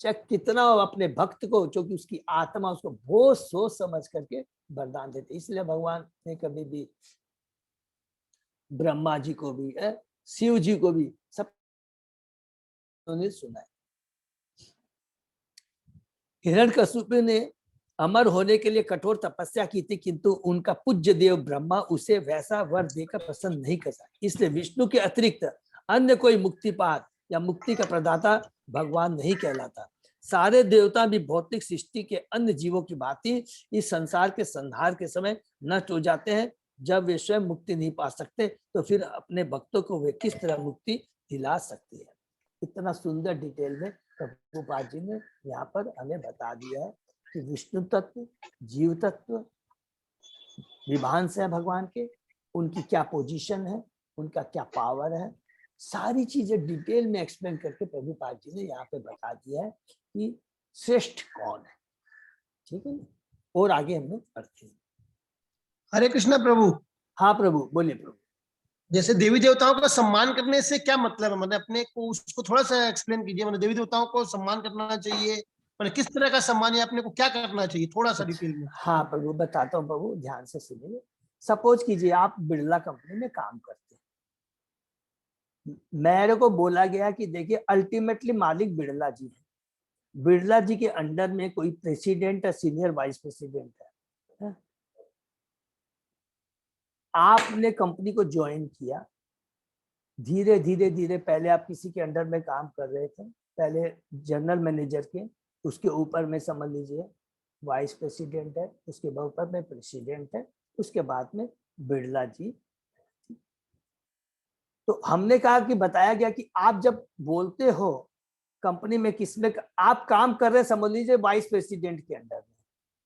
चाहे कितना अपने भक्त को, जो कि उसकी आत्मा, उसको बहुत सोच समझ करके वरदान देते। इसलिए भगवान ने कभी भी ब्रह्मा जी को भी, शिव जी को भी, सब ने सुना है। हिरण्यकशिपु ने अमर होने के लिए कठोर तपस्या की थी, किंतु उनका पूज्य देव ब्रह्मा उसे वैसा वर देकर प्रसन्न नहीं कर सका। इसलिए विष्णु के अतिरिक्त अन्य कोई मुक्तिपाद या मुक्ति का प्रदाता भगवान नहीं कहलाता। सारे देवता भी भौतिक सृष्टि के अन्य जीवों की भांति इस संसार के संहार के समय नष्ट हो जाते हैं। जब वे स्वयं मुक्ति नहीं पा सकते तो फिर अपने भक्तों को वे किस तरह मुक्ति दिला सकते हैं। इतना सुंदर डिटेल में प्रभुपाद जी ने यहाँ पर हमें बता दिया है कि विष्णु तत्व, जीव तत्व, विभांश है भगवान के, उनकी क्या पोजीशन है, उनका क्या पावर है, सारी चीजें डिटेल में एक्सप्लेन करके प्रभुपाद जी ने यहाँ पे बता दिया है कि श्रेष्ठ कौन है। ठीक है ना, और आगे हम लोग पढ़ते हैं।
हरे कृष्णा प्रभु।
हाँ प्रभु, बोलिए प्रभु।
जैसे देवी देवताओं का सम्मान करने से क्या मतलब है, मतलब अपने को उसको थोड़ा सा एक्सप्लेन कीजिए, मतलब देवी देवताओं को सम्मान करना चाहिए, मतलब किस तरह का सम्मान है, अपने को क्या करना चाहिए, थोड़ा सा डिटेल में।
हाँ प्रभु बताता हूँ प्रभु, ध्यान से सुनिए। सपोज कीजिए आप बिरला कंपनी में काम करते हैं, मेरे को बोला गया कि देखिए अल्टीमेटली मालिक बिरला जी है, बिरला जी के अंडर में कोई प्रेसिडेंट या सीनियर वाइस प्रेसिडेंट है। आपने कंपनी को ज्वाइन किया, धीरे धीरे धीरे पहले आप किसी के अंडर में काम कर रहे थे, पहले जनरल मैनेजर के, उसके ऊपर में समझ लीजिए वाइस प्रेसिडेंट है, उसके ऊपर में प्रेसिडेंट है, उसके बाद में बिरला जी। तो हमने कहा कि बताया गया कि आप जब बोलते हो कंपनी में किसमें आप काम कर रहे हैं, समझ लीजिए वाइस प्रेसिडेंट के अंडर में,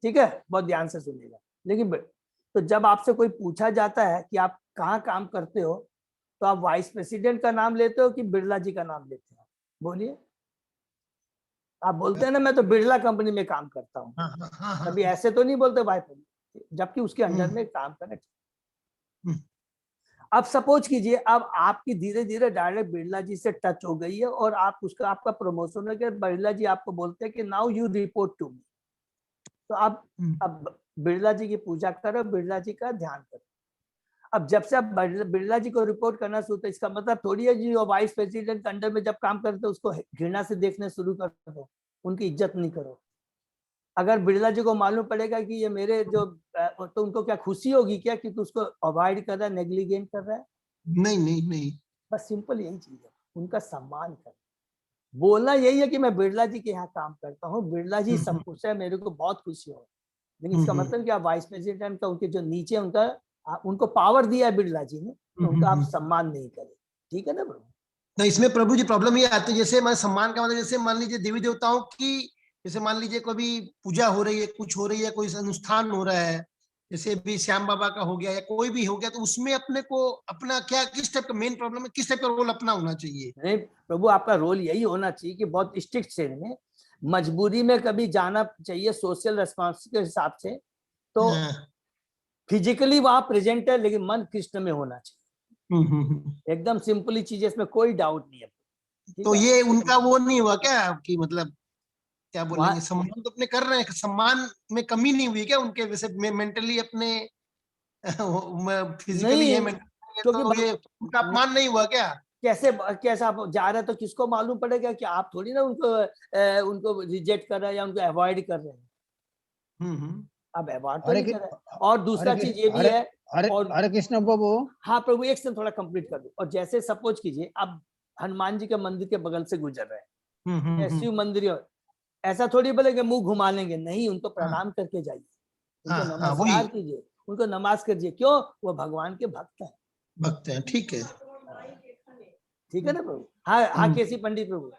ठीक है, बहुत ध्यान से सुनिएगा। लेकिन तो जब आपसे कोई पूछा जाता है कि आप कहाँ काम करते हो, तो आप वाइस प्रेसिडेंट का नाम लेते हो कि बिरला जी का नाम लेते हो? बोलिए। आप बोलते हैं ना मैं तो बिरला कंपनी में काम करता हूँ, कभी ऐसे तो नहीं बोलते भाई, जबकि उसके अंडर में काम करें। अब सपोज कीजिए अब आपकी धीरे धीरे डायरेक्ट बिरला जी से टच हो गई है और आप उसका आपका प्रमोशन हो गया, बिरला जी आपको बोलते हैं कि now you report to me. तो आप अब बिरला जी की पूजा करो, बिरला जी का ध्यान करो। अब जब से आप बिरला जी को रिपोर्ट करना शुरू, तो इसका मतलब थोड़ी है जी वाइस प्रेसिडेंट अंडर में जब काम करते हो उसको घृणा से देखने शुरू कर दो, उनकी इज्जत नहीं करो। अगर बिरला जी को मालूम पड़ेगा कि ये मेरे जो, तो उनको क्या खुशी होगी क्या कि तू उसको अवॉइड कर रहा है, नेग्लिजेंट कर रहा है?
नहीं नहीं नहीं,
बस सिंपल यही चीज है, उनका सम्मान कर। बोलना यही है कि मैं बिरला जी के यहाँ काम करता हूँ, बिरला जी सब कुछ है, मेरे को बहुत खुशी हो। लेकिन इसका मतलब क्या वाइस प्रेसिडेंट का उनके जो नीचे उनका उनको पावर दिया है बिरला जी ने, तो उनका आप सम्मान नहीं करें, ठीक है ना प्रभु?
तो इसमें प्रभु जी प्रॉब्लम ये आती है, जैसे मैं सम्मान का मतलब, जैसे मान लीजिए देवी देवताओं की, जैसे मान लीजिए कोई पूजा हो रही है, कुछ हो रही है, कोई अनुष्ठान हो रहा है, जैसे भी श्याम बाबा का हो गया या कोई भी हो गया, तो उसमें अपने को अपना क्या, किस टाइप का मेन प्रॉब्लम है, किस टाइप का रोल अपना होना चाहिए?
नहीं प्रभु, आपका रोल यही होना चाहिए कि बहुत स्ट्रिक्ट से में, मजबूरी में कभी जाना चाहिए सोशल रेस्पॉन्सिबिलिटी के हिसाब से, तो फिजिकली वहां प्रेजेंट है लेकिन मन कृष्ण में होना चाहिए। एकदम सिंपली चीज, इसमें कोई डाउट नहीं है।
तो ये उनका वो नहीं हुआ क्या कि मतलब क्या बोलेंगे, सम्मान तो अपने कर रहे हैं, सम्मान में कमी नहीं हुई क्या उनके, वैसे मेंटली अपने फिजिकली
नहीं,
है मेंटली,
क्योंकि
तो ये उनका अपमान नहीं हुआ क्या?
कैसे कैसे आप जा रहे हैं तो किसको मालूम पड़ेगा कि आप थोड़ी ना उनको रिजेक्ट कर रहे हैं या उनको अवॉइड कर रहे हैं। आप अवॉइड तो नहीं कर रहे। और दूसरा चीज ये भी है, और
हरे कृष्ण प्रभु।
हाँ प्रभु, एक से थोड़ा कंप्लीट कर दो। और जैसे सपोज कीजिए आप हनुमान जी के मंदिर के बगल से गुजर रहे हैं, शिव मंदिर, ऐसा थोड़ी बोलेंगे मुंह घुमा लेंगे, नहीं, उनको प्रणाम करके जाइए, उनको नमस्कार कीजिए, उनको नमाज कीजिए। क्यों? वो भगवान के भक्त हैं,
भक्त हैं, ठीक है,
ठीक है ना प्रभु? हाँ हाँ, कैसी पंडित प्रभु?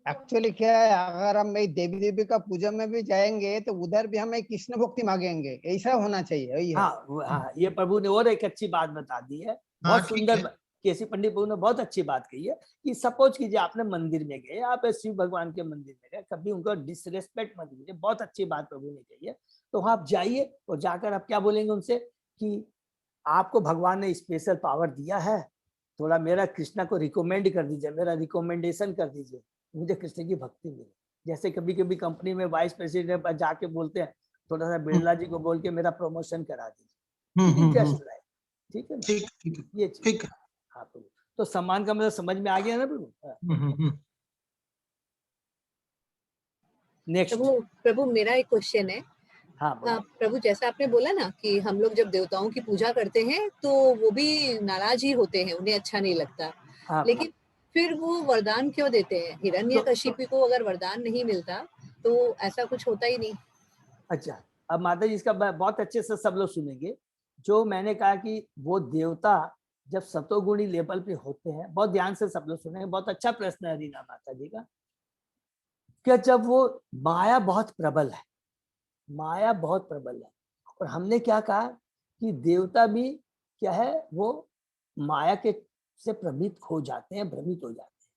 एक्चुअली क्या है, अगर हम देवी देवी का पूजा में भी जाएंगे तो उधर भी हमें कृष्ण भक्ति मांगेंगे, ऐसा होना चाहिए, वही है।
हाँ, ये प्रभु ने और एक अच्छी बात बता दी है, बहुत सुंदर। केसी पंडित प्रभु ने बहुत अच्छी बात कही है कि सपोज कीजिए आपने मंदिर में गए, आप शिव भगवान के मंदिर में गए, कभी उनको डिसरेस्पेक्ट मत कीजिए, बहुत अच्छी बात प्रभु ने कही है। तो आप जाइए और जाकर आप क्या बोलेंगे उनसे कि आपको भगवान ने स्पेशल पावर दिया है, थोड़ा मेरा कृष्णा को रिकमेंड कर दीजिए, मेरा रिकमेंडेशन कर दीजिए, मुझे कृष्ण की भक्ति मिले। जैसे कभी कभी कंपनी में वाइस प्रेसिडेंट पर जाके बोलते हैं, थोड़ा सा बिरला जी को बोल के मेरा प्रमोशन करा दीजिए, इंटरेस्ट रहे, ठीक है ना?
ठीक
ये चीज, हाँ प्रभु। तो सम्मान का मतलब समझ में आ गया ना प्रभु? नेक्स्ट
प्रभु मेरा एक क्वेश्चन है।
हाँ
प्रभु, जैसा आपने बोला ना कि हम लोग जब देवताओं की पूजा करते हैं तो वो भी नाराज ही होते हैं, उन्हें अच्छा नहीं लगता। लेकिन फिर वो वरदान क्यों देते हैं? हिरण्यकशिपु को अगर वरदान नहीं मिलता तो ऐसा कुछ होता ही नहीं।
अच्छा, अब माता जी इसका बहुत अच्छे से सब लोग सुनेंगे। जो मैंने कहा कि वो देवता जब सतोगुणी लेवल पे होते हैं, बहुत ध्यान से सब लोग सुनेंगे, बहुत अच्छा प्रश्न है रीना माता जी का। क्या जब वो माया बहुत प्रबल है, माया बहुत प्रबल है, और हमने क्या कहा कि देवता भी क्या है, वो माया के से भ्रमित हो जाते हैं, भ्रमित हो जाते हैं।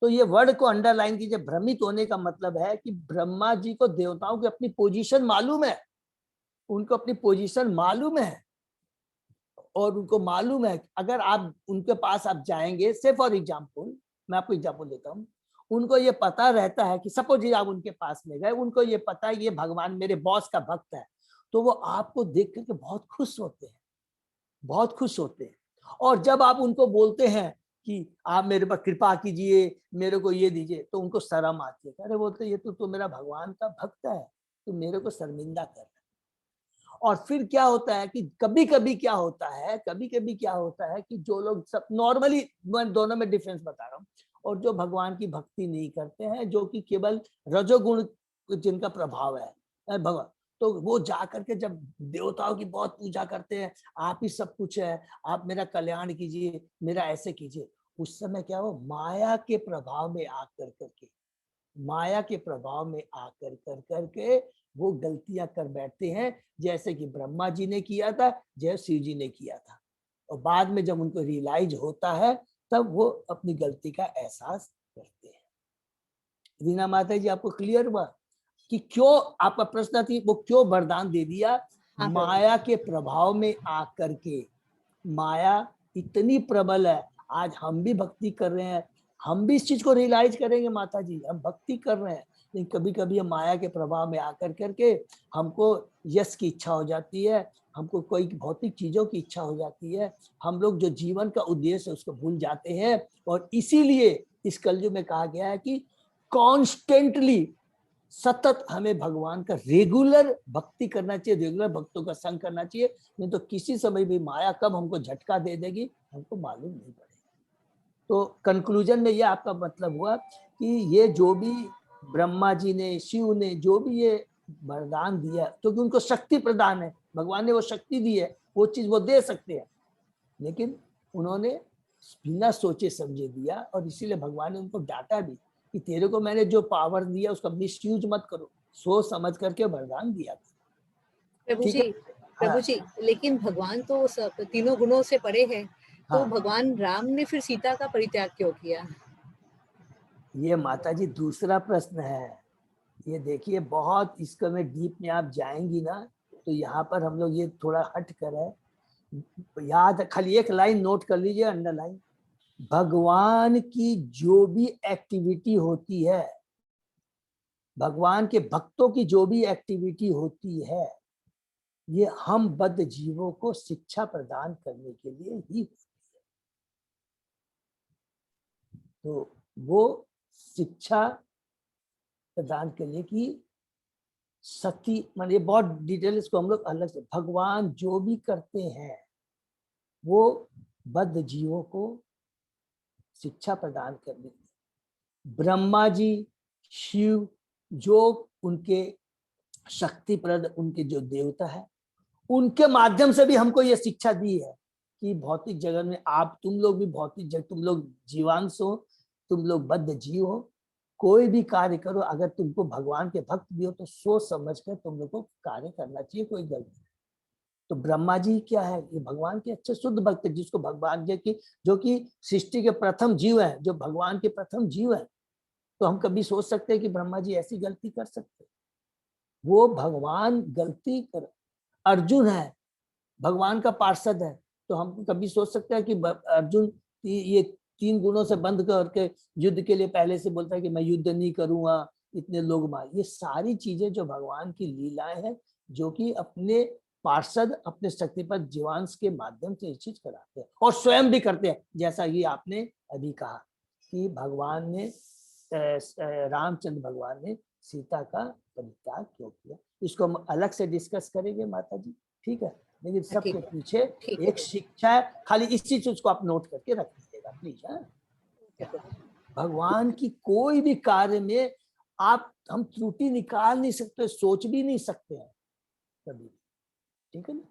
तो ये वर्ड को अंडरलाइन कीजिए, भ्रमित होने का मतलब है कि ब्रह्मा जी को देवताओं की अपनी पोजीशन मालूम है, उनको अपनी पोजीशन मालूम है, और उनको मालूम है अगर आप उनके पास आप जाएंगे, से फॉर एग्जाम्पल मैं आपको एग्जाम्पल देता हूँ, उनको ये पता रहता है कि सपोज आप उनके पास में गए, उनको ये पता है ये भगवान मेरे बॉस का भक्त है, तो वो आपको देख करके बहुत खुश होते हैं, बहुत खुश होते हैं। और जब आप उनको बोलते हैं कि आप मेरे पर कृपा कीजिए, मेरे को ये दीजिए, तो उनको शर्म आती है। अरे बोलते ये तो मेरा भगवान का भक्त है, तो मेरे को शर्मिंदा कर रहा है। और फिर क्या होता है कि कभी कभी क्या होता है कि जो लोग सब नॉर्मली, मैं दोनों में डिफरेंस बता रहा हूँ, और जो भगवान की भक्ति नहीं करते हैं, जो कि केवल रजोगुण जिनका प्रभाव है भगवान, तो वो जाकर के जब देवताओं की बहुत पूजा करते हैं, आप ही सब कुछ है, आप मेरा कल्याण कीजिए, मेरा ऐसे कीजिए, उस समय क्या हो, माया के प्रभाव में आकर करके वो गलतियां कर बैठते हैं, जैसे कि ब्रह्मा जी ने किया था, जैसे शिव जी ने किया था। और बाद में जब उनको रियलाइज होता है, तब वो अपनी गलती का एहसास करते हैं। रीना माता जी, आपको क्लियर हुआ कि क्यों आपका प्रश्न थी, वो क्यों वरदान दे दिया?
हाँ,
माया के प्रभाव में आकर के, माया इतनी प्रबल है, आज हम भी भक्ति कर रहे हैं, हम भी इस चीज को रियलाइज करेंगे माता जी, हम भक्ति कर रहे हैं, लेकिन कभी कभी हम माया के प्रभाव में आकर करके हमको यश की इच्छा हो जाती है, हमको कोई भौतिक चीजों की इच्छा हो जाती है, हम लोग जो जीवन का उद्देश्य है उसको भूल जाते हैं। और इसीलिए इस कलयुग में कहा गया है कि कॉन्स्टेंटली, सतत हमें भगवान का रेगुलर भक्ति करना चाहिए, रेगुलर भक्तों का संग करना चाहिए, नहीं तो किसी समय भी माया कब हमको झटका दे देगी हमको मालूम नहीं पड़ेगा। तो कंक्लूजन में ये आपका मतलब हुआ कि ये जो भी ब्रह्मा जी ने, शिव ने जो भी ये वरदान दिया, क्योंकि उनको शक्ति प्रदान है, भगवान ने वो शक्ति दी है, वो चीज वो दे सकते हैं, लेकिन उन्होंने बिना सोचे समझे दिया, और इसीलिए भगवान ने उनको डांटा भी कि तेरे को मैंने जो पावर दिया उसका मिसयूज मत करो, सोच समझ करके वरदान दिया।
प्रभु
ठीक
जी,
है?
प्रभु
हाँ,
जी, लेकिन भगवान तो तीनों गुणों से परे है, तो
हाँ।
भगवान राम ने फिर सीता का परित्याग क्यों किया?
ये माता जी दूसरा प्रश्न है। ये देखिए, बहुत इसको में डीप में आप जाएंगी ना, तो यहाँ पर हम लोग ये थोड़ा हट कर है, याद खाली एक लाइन नोट कर लीजिए, अंडरलाइन, भगवान की जो भी एक्टिविटी होती है, भगवान के भक्तों की जो भी एक्टिविटी होती है, ये हम बद्ध जीवों को शिक्षा प्रदान करने के लिए ही होती है। तो वो शिक्षा प्रदान करने की सती, मतलब ये बहुत डिटेल, इसको हम लोग अलग से, भगवान जो भी करते हैं वो बद्ध जीवों को शिक्षा प्रदान करने की। ब्रह्मा जी, शिव, जो उनके शक्तिप्रद, उनके जो देवता है, उनके माध्यम से भी हमको ये शिक्षा दी है कि भौतिक जगत में आप, तुम लोग भी भौतिक जगत, तुम लोग जीवांश हो, तुम लोग बद्ध जीव हो, कोई भी कार्य करो, अगर तुमको भगवान के भक्त भी हो तो सोच समझ कर तुम लोग को कार्य करना चाहिए, कोई गलती नहीं। तो ब्रह्मा जी क्या है, ये भगवान के अच्छे शुद्ध भक्त, जिसको भगवान जी की, जो कि सृष्टि के प्रथम जीव है, जो भगवान के प्रथम जीव है, तो हम कभी सोच सकते हैं कि ब्रह्मा जी ऐसी गलती कर सकते? वो भगवान गलती कर, अर्जुन है भगवान का पार्षद है, तो हम कभी सोच सकते हैं कि अर्जुन ये 3 गुणों से बंद करके युद्ध के लिए पहले से बोलता है कि मैं युद्ध नहीं करूंगा, इतने लोग मार। ये सारी चीजें जो भगवान की लीलाएं हैं, जो कि अपने पार्षद, अपने शक्तिपद जीवांश के माध्यम से ये चीज कराते हैं, और स्वयं भी करते हैं, जैसा ये आपने अभी कहा कि भगवान ने, रामचंद्र भगवान ने सीता का परित्याग क्यों किया। इसको हम अलग से डिस्कस करेंगे माता जी, ठीक है? लेकिन सबके पीछे एक शिक्षा है, खाली इस चीज उसको आप नोट करके रख लीजिएगा प्लीज। भगवान की कोई भी कार्य में हम त्रुटि निकाल नहीं सकते, सोच भी नहीं सकते हैं कभी, ठीक है ना?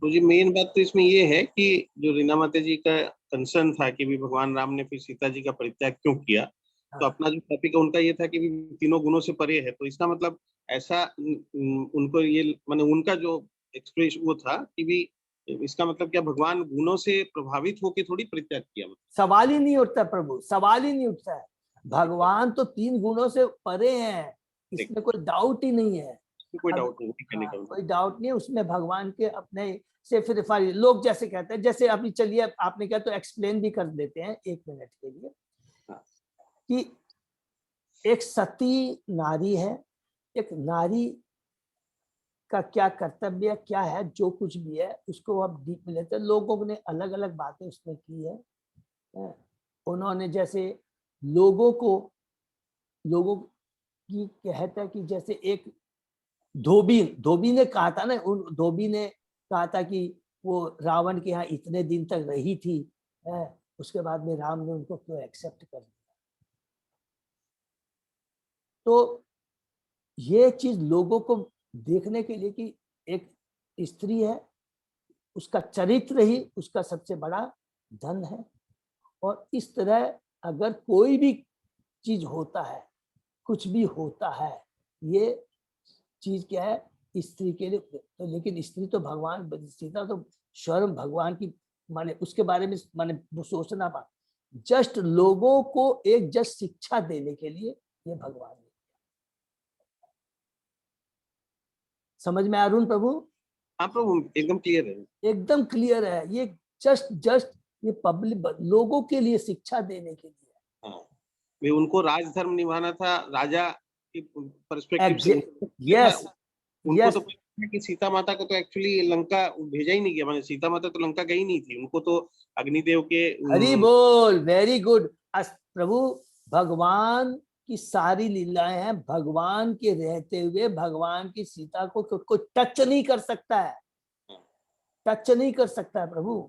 तो जी मेन बात तो इसमें ये है कि जो रीना माता जी का कंसर्न था कि भी भगवान राम ने फिर सीता जी का परित्याग क्यों किया, तो अपना जो टॉपिक है उनका ये था कि भी तीनों गुणों से परे है, तो इसका मतलब ऐसा उनको ये, माने उनका जो एक्सप्रेस वो था कि भी इसका मतलब क्या भगवान गुणों से प्रभावित होकर थोड़ी परित्याग किया?
सवाल ही नहीं उठता प्रभु, सवाल ही नहीं उठता है। भगवान तो 3 गुणों से परे हैं, इसमें कोई डाउट ही नहीं है।
कोई
अब-
डाउट नहीं कहने का
कोई डाउट नहीं है उसमें, भगवान के अपने से फिर लोग जैसे कहते हैं, जैसे अभी चलिए आपने कहा तो एक्सप्लेन भी कर देते हैं 1 मिनट के लिए
हाँ।
कि एक सती नारी है, एक नारी का क्या कर्तव्य क्या है, जो कुछ भी है उसको अब डीप में लेते हैं। लोगों ने अलग अलग बातें उसमें की है। उन्होंने जैसे लोगों की कहता है कि जैसे एक धोबी ने कहा था ना, उन धोबी ने कहा था कि वो रावण के यहाँ इतने दिन तक रही थी, उसके बाद में राम ने उनको क्यों एक्सेप्ट कर लिया। तो ये चीज लोगों को देखने के लिए कि एक स्त्री है, उसका चरित्र ही उसका सबसे बड़ा धन है। और इस तरह अगर कोई भी चीज होता है, कुछ भी होता है, ये चीज क्या है स्त्री के लिए। तो लेकिन स्त्री तो भगवान, सीता तो स्वयं भगवान की, माने उसके बारे में माने वो सोचना पा, जस्ट लोगों को एक जस्ट शिक्षा देने के लिए ये भगवान ने। समझ में अरुण प्रभु?
हाँ प्रभु, एकदम क्लियर है।
एकदम क्लियर है। ये जस्ट ये पब्लिक लोगों के लिए शिक्षा देने के लिए।
हाँ, वे उनको राजधर्म निभाना था, राजा की पर्सपेक्टिव से।
यस
उनको तो पता है कि सीता माता को तो एक्चुअली लंका भेजा ही नहीं गया, माने सीता माता तो लंका गई नहीं थी, उनको तो अग्निदेव के
हरि बोल, वेरी गुड प्रभु। भगवान की सारी लीलाएं हैं, भगवान के रहते हुए भगवान की सीता को कोई टच नहीं कर सकता है, टच नहीं कर सकता है प्रभु,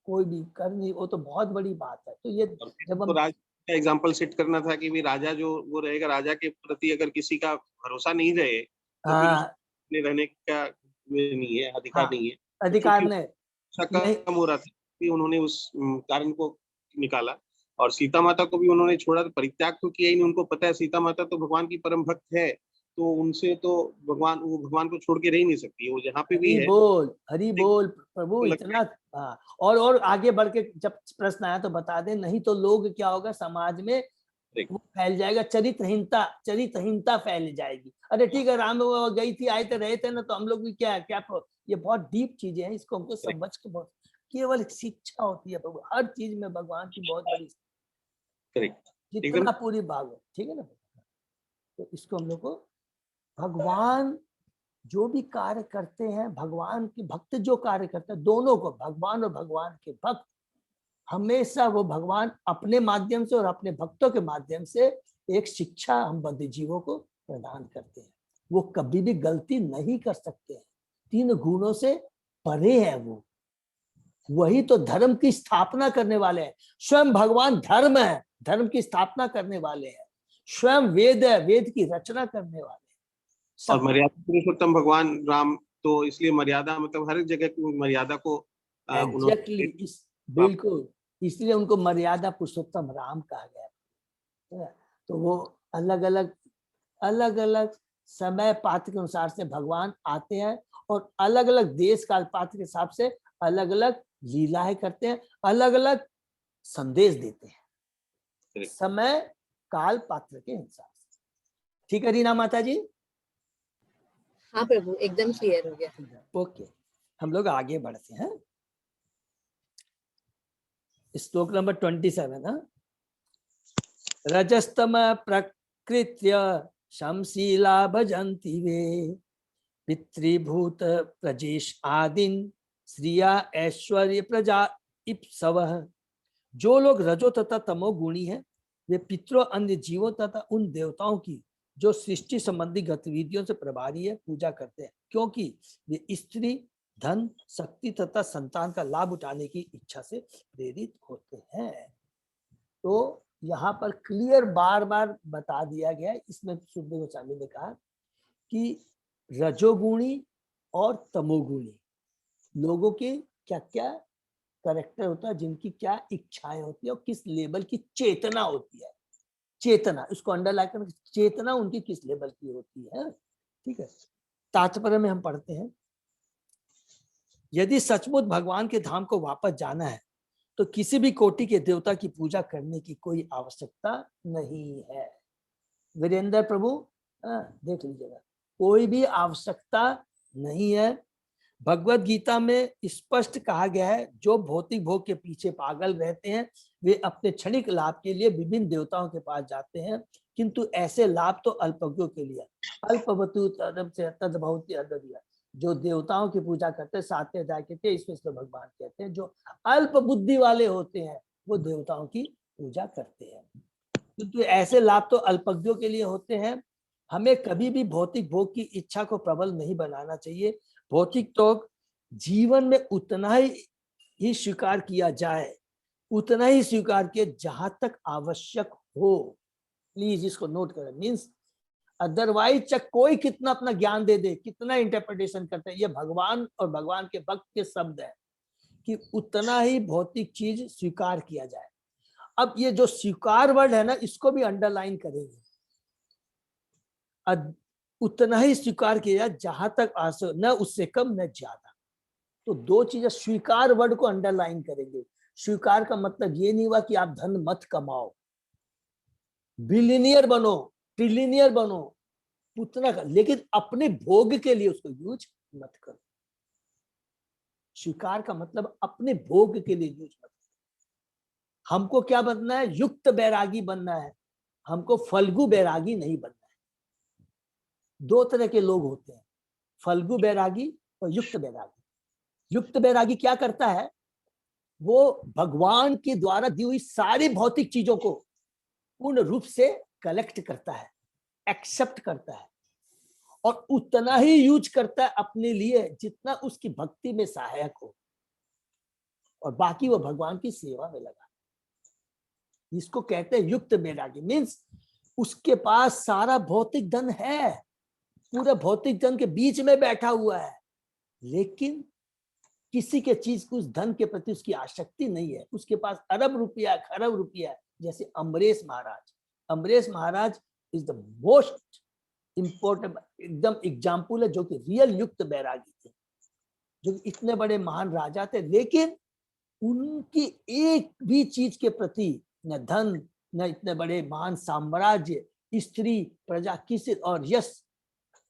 कोई भी कर नहीं। वो तो बहुत बड़ी बात है। तो ये जब हम
का एग्जांपल सेट करना था कि भी राजा जो वो रहेगा, राजा के प्रति अगर किसी का भरोसा नहीं रहे तो फिर उसने रहने का नहीं है, अधिकार नहीं है,
अधिकार ने
कम हो रहा था कि उन्होंने उस कारण को निकाला। और सीता माता को भी उन्होंने छोड़ा, तो परित्याग तो किया ही नहीं। उनको पता है सीता माता तो भगवान की परम भक्त है, तो उनसे तो वो भगवान को छोड़ के रह ही नहीं सकती, वो जहाँ पे भी है।
हरि बोल प्रभु, इतना। हाँ, और आगे बढ़ के जब प्रश्न आया तो बता दें, नहीं तो लोग क्या होगा समाज में वो फैल जाएगा, चरित्रहीनता फैल जाएगी। अरे ठीक है, राम वो गई थी, आए थे, रहे थे ना, तो हम लोग भी क्या ये बहुत डीप चीजें हैं, इसको हमको समझ के बहुत केवल शिक्षा होती है प्रभु। हर चीज में भगवान की बहुत बड़ी, जितना पूरी भाग, ठीक है ना। तो इसको हम लोग को भगवान जो भी कार्य करते हैं, भगवान के भक्त जो कार्य करते हैं, दोनों को, भगवान और भगवान के भक्त, हमेशा वो भगवान अपने माध्यम से और अपने भक्तों के माध्यम से एक शिक्षा हम बद्ध जीवों को प्रदान करते हैं। वो कभी भी गलती नहीं कर सकते हैं, 3 गुणों से परे है वो। वही तो धर्म की स्थापना करने वाले हैं। स्वयं भगवान धर्म है, धर्म की स्थापना करने वाले हैं। स्वयं वेद है, वेद की रचना करने वाले हैं।
और मर्यादा पुरुषोत्तम भगवान राम, तो इसलिए मर्यादा मतलब हर जगह की मर्यादा को
एग्जैक्टली बिल्कुल, इसलिए उनको मर्यादा पुरुषोत्तम राम कहा गया। तो वो अलग अलग समय पात्र के अनुसार से भगवान आते हैं और अलग अलग देश काल पात्र के हिसाब से अलग अलग लीलाएं करते हैं, अलग अलग संदेश देते हैं, समय काल पात्र के हिसाब से। ठीक है रीना माता जी?
हाँ प्रभु, एकदम क्लियर हो गया।
ओके, हम लोग आगे बढ़ते हैं। श्लोक नंबर 27। रजस्तम प्रकृत्य शमशीला भजन्ति वे पितृभूत प्रजेश आदिन श्रिया ऐश्वर्य प्रजा इप्सवः। जो लोग रजो तथा तमो गुणी हैं, वे पितरों, अन्य जीवों तथा उन देवताओं की जो सृष्टि संबंधी गतिविधियों से प्रभारी है पूजा करते हैं, क्योंकि वे स्त्री, धन, शक्ति तथा संतान का लाभ उठाने की इच्छा से प्रेरित होते हैं। तो यहाँ पर क्लियर बार बार बता दिया गया है, इसमें सुखदेव गोस्वामी ने कहा कि रजोगुणी और तमोगुणी लोगों के क्या क्या कैरेक्टर होता है, जिनकी क्या इच्छाएं होती है और किस लेवल की चेतना होती है। चेतना, इसको अंडरलाइन करना, चेतना उनकी किस लेवल की होती है। ठीक है, तात्पर्य में हम पढ़ते हैं, यदि सचमुच भगवान के धाम को वापस जाना है तो किसी भी कोटि के देवता की पूजा करने की कोई आवश्यकता नहीं है। वीरेंद्र प्रभु देख लीजिएगा, कोई भी आवश्यकता नहीं है। भगवत गीता में स्पष्ट कहा गया है, जो भौतिक भोग के पीछे पागल रहते हैं वे अपने क्षणिक लाभ के लिए विभिन्न देवताओं के पास जाते हैं, किंतु ऐसे लाभ तो अल्पज्ञों के लिए। अल्पवतु तदम से तद्भवति अददिया। जो देवताओं की पूजा करते हैं, 7वें अध्याय कहते हैं, इसमें श्री भगवान कहते हैं जो अल्प बुद्धि वाले होते हैं वो देवताओं की पूजा करते हैं, किंतु ऐसे लाभ तो अल्पज्ञों के लिए होते हैं। हमें कभी भी भौतिक भोग की इच्छा को प्रबल नहीं बनाना चाहिए। भौतिक तो जीवन में उतना ही स्वीकार किया जाए, उतना ही स्वीकार किया जहां तक आवश्यक हो। प्लीज इसको नोट करें। मीन्स अदरवाइज चाहे कोई कितना अपना ज्ञान दे दे, कितना इंटरप्रिटेशन करते हैं, ये भगवान और भगवान के भक्त के शब्द है कि उतना ही भौतिक चीज स्वीकार किया जाए। अब ये जो स्वीकार वर्ड है ना, इसको भी अंडरलाइन करेंगे। उतना ही स्वीकार किया जाए जहां तक आसो, न उससे कम न ज्यादा। तो दो चीजें, स्वीकार वर्ड को अंडरलाइन करेंगे। स्वीकार का मतलब ये नहीं हुआ कि आप धन मत कमाओ, बिलियनियर बनो, ट्रिलियनियर बनो, उतना कर, लेकिन अपने भोग के लिए उसको यूज मत करो। स्वीकार का मतलब अपने भोग के लिए यूज मत करो। हमको क्या बनना है? युक्त बैरागी बनना है, हमको फल्गु बैरागी नहीं बनना है। दो तरह के लोग होते हैं, फल्गु बैरागी और युक्त बैरागी। युक्त बैरागी क्या करता है? वो भगवान के द्वारा दी हुई सारी भौतिक चीजों को पूर्ण रूप से कलेक्ट करता है, एक्सेप्ट करता है, और उतना ही यूज करता है अपने लिए जितना उसकी भक्ति में सहायक हो, और बाकी वो भगवान की सेवा में लगा। इसको कहते हैं युक्त बैरागी। मीन्स उसके पास सारा भौतिक धन है, पूरे भौतिक धन के बीच में बैठा हुआ है, लेकिन किसी के चीज को, उस धन के प्रति उसकी आसक्ति नहीं है। उसके पास अरब रुपया, खरब रुपया है, जैसे अम्बरेश महाराज। अम्बरेश महाराज इज द मोस्ट इंपॉर्टेंट एकदम एग्जाम्पल है, जो कि रियल युक्त बैरागी थे, जो इतने बड़े महान राजा थे, लेकिन उनकी एक भी चीज के प्रति न धन, न इतने बड़े महान साम्राज्य, स्त्री, प्रजा, किसी और यश,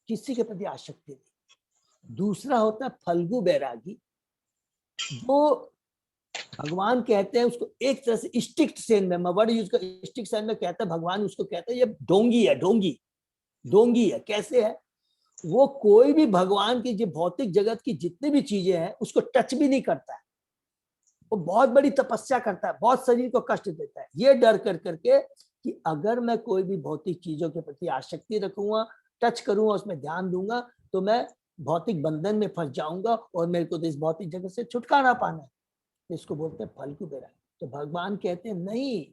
किसी के प्रति आसक्ति नहीं। दूसरा होता है फल्गु बैरागी, जो भगवान कहते हैं उसको एक तरह से स्ट्रिक्ट सेंस में, मैं वर्ड यूज कर, स्ट्रिक्ट सेंस में कहता है भगवान उसको कहते हैं ये ढोंगी है, ढोंगी ढोंगी है। कैसे है? वो कोई भी भगवान की जो भौतिक जगत की जितनी भी चीजें हैं उसको टच भी नहीं करता है। वो बहुत बड़ी तपस्या करता है, बहुत शरीर को कष्ट देता है, ये डर कर करके कि अगर मैं कोई भी भौतिक चीजों के प्रति आसक्ति रखूंगा, टच करूंगा, उसमें ध्यान दूंगा, तो मैं भौतिक बंधन में फंस जाऊंगा और मेरे को तो इस भौतिक जगत से छुटकारा पाना है। इसको बोलते हैं फल्गु बैरागी। तो भगवान कहते हैं नहीं,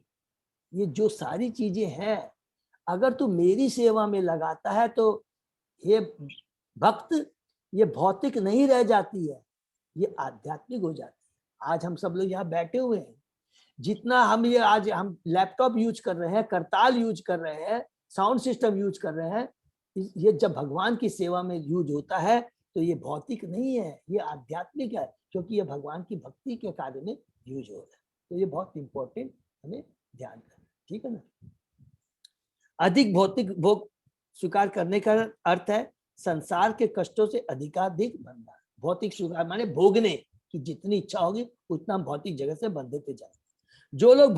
ये जो सारी चीजें हैं अगर तू मेरी सेवा में लगाता है तो ये भक्त, ये भौतिक नहीं रह जाती है, ये आध्यात्मिक हो जाती है। आज हम सब लोग यहाँ बैठे हुए हैं, जितना हम ये आज हम लैपटॉप यूज कर रहे हैं, करताल यूज कर रहे हैं, साउंड सिस्टम यूज कर रहे हैं, ये जब भगवान की सेवा में यूज होता है तो ये भौतिक नहीं है, ये आध्यात्मिक है, क्योंकि ये भगवान की भक्ति के कार्य में यूज हो रहा है। तो ये बहुत इंपॉर्टेंट हमें ध्यान करना, ठीक है ना। अधिक भौतिक भोग स्वीकार करने का अर्थ है संसार के कष्टों से अधिकाधिक बंधन। भौतिक स्वीकार माने भोगने की जितनी इच्छा होगी उतना हम भौतिक जगत से बंधते जाए। जो लोग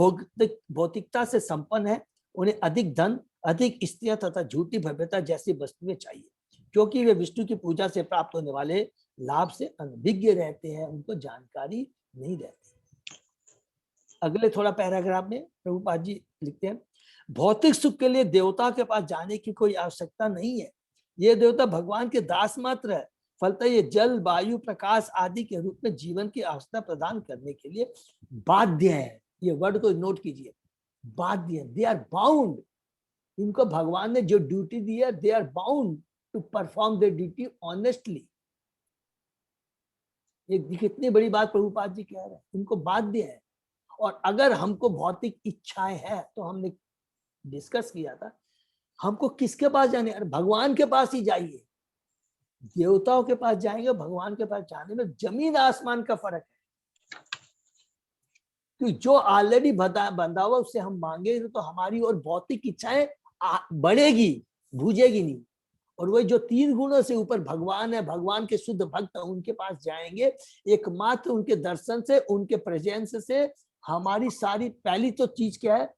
भौतिकता से संपन्न है उन्हें अधिक धन, अधिक स्त्रियां तथा झूठी भव्यता जैसी वस्तुएं चाहिए, क्योंकि वे विष्णु की पूजा से प्राप्त होने वाले लाभ से अनभिज्ञ रहते हैं, उनको जानकारी नहीं रहती। अगले थोड़ा पैराग्राफ में प्रभुपाद जी लिखते हैं, भौतिक सुख के लिए देवता के पास जाने की कोई आवश्यकता नहीं है। ये देवता भगवान के दास मात्र है, फलतः ये जल, वायु, प्रकाश आदि के रूप में जीवन की आवश्यकता प्रदान करने के लिए बाध्य है। ये वर्ड को नोट कीजिए, बाध्य, दे आर बाउंड। इनको भगवान ने जो ड्यूटी दी है, they are bound to perform their duty honestly. ये कितनी बड़ी बात प्रभुपाद जी कह रहे हैं, इनको बाध्य है। और अगर हमको भौतिक इच्छाएं हैं तो हमने डिस्कस किया था, हमको किसके पास जाने? अरे भगवान के पास ही जाइए। देवताओं के पास जाएंगे, भगवान के पास जाने में जमीन आसमान का फर्क है। क्योंकि जो ऑलरेडी बंधा हुआ उससे हम मांगेंगे तो हमारी और भौतिक इच्छाएं बढ़ेगी, भूजेगी नहीं। और वही जो 3 गुणों से ऊपर भगवान है, भगवान के शुद्ध भक्त उनके पास जाएंगे, एकमात्र उनके दर्शन से, उनके प्रेजेंस से हमारी सारी, पहली तो चीज क्या है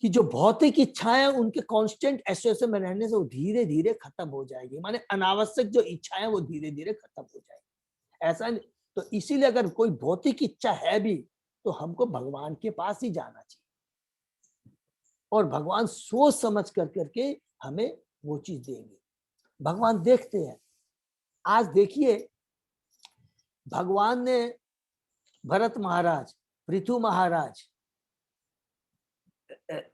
कि जो भौतिक इच्छाएं उनके कांस्टेंट एसोसिएशन में रहने से वो धीरे धीरे खत्म हो जाएगी, माने अनावश्यक जो इच्छाएं वो धीरे धीरे खत्म हो जाएगी। ऐसा नहीं, तो इसीलिए अगर कोई भौतिक इच्छा है भी तो हमको भगवान के पास ही जाना चाहिए, और भगवान सोच समझ कर करके हमें वो चीज देंगे। भगवान देखते हैं। आज देखिए, भगवान ने भरत महाराज, पृथु महाराज,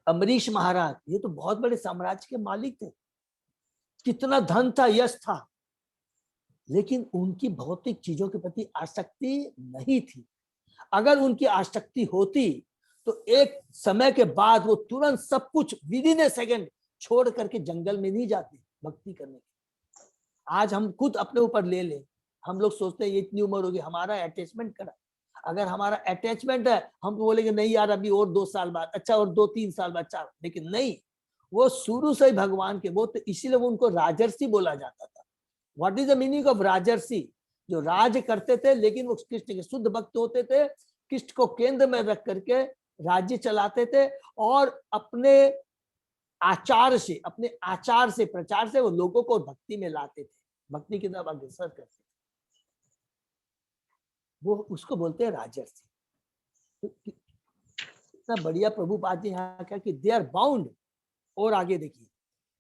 अम्बरीश महाराज, ये तो बहुत बड़े साम्राज्य के मालिक थे, कितना धन था, यश था, लेकिन उनकी भौतिक चीजों के प्रति आसक्ति नहीं थी। अगर उनकी आसक्ति होती तो एक समय के बाद वो तुरंत सब कुछ विद इन ए सेकेंड छोड़ करके जंगल में नहीं जाते भक्ति करने के। आज हम खुद अपने ऊपर ले ले, हम लोग सोचते हैं ये इतनी उम्र होगी, हमारा अटैचमेंट करा, अगर हमारा अटैचमेंट है हम तो बोलेंगे नहीं यार अभी और 2 साल बाद, अच्छा और 2-3 साल बाद, अच्छा, लेकिन नहीं, वो शुरू से ही भगवान के, वो तो इसीलिए वो उनको राजर्षि बोला जाता था। What is the meaning of राजर्षि? जो राज करते थे लेकिन वो कृष्ण के शुद्ध भक्त होते थे, कृष्ण को केंद्र में रख करके राज्य चलाते थे, और अपने आचार से, अपने आचार से, प्रचार से वो लोगों को भक्ति में लाते थे, भक्ति की तरफ अग्रसर करते थे। वो उसको बोलते हैं राजर्षि। तो इतना बढ़िया प्रभुपाद जी यहाँ क्या कि दे आर बाउंड। और आगे देखिए,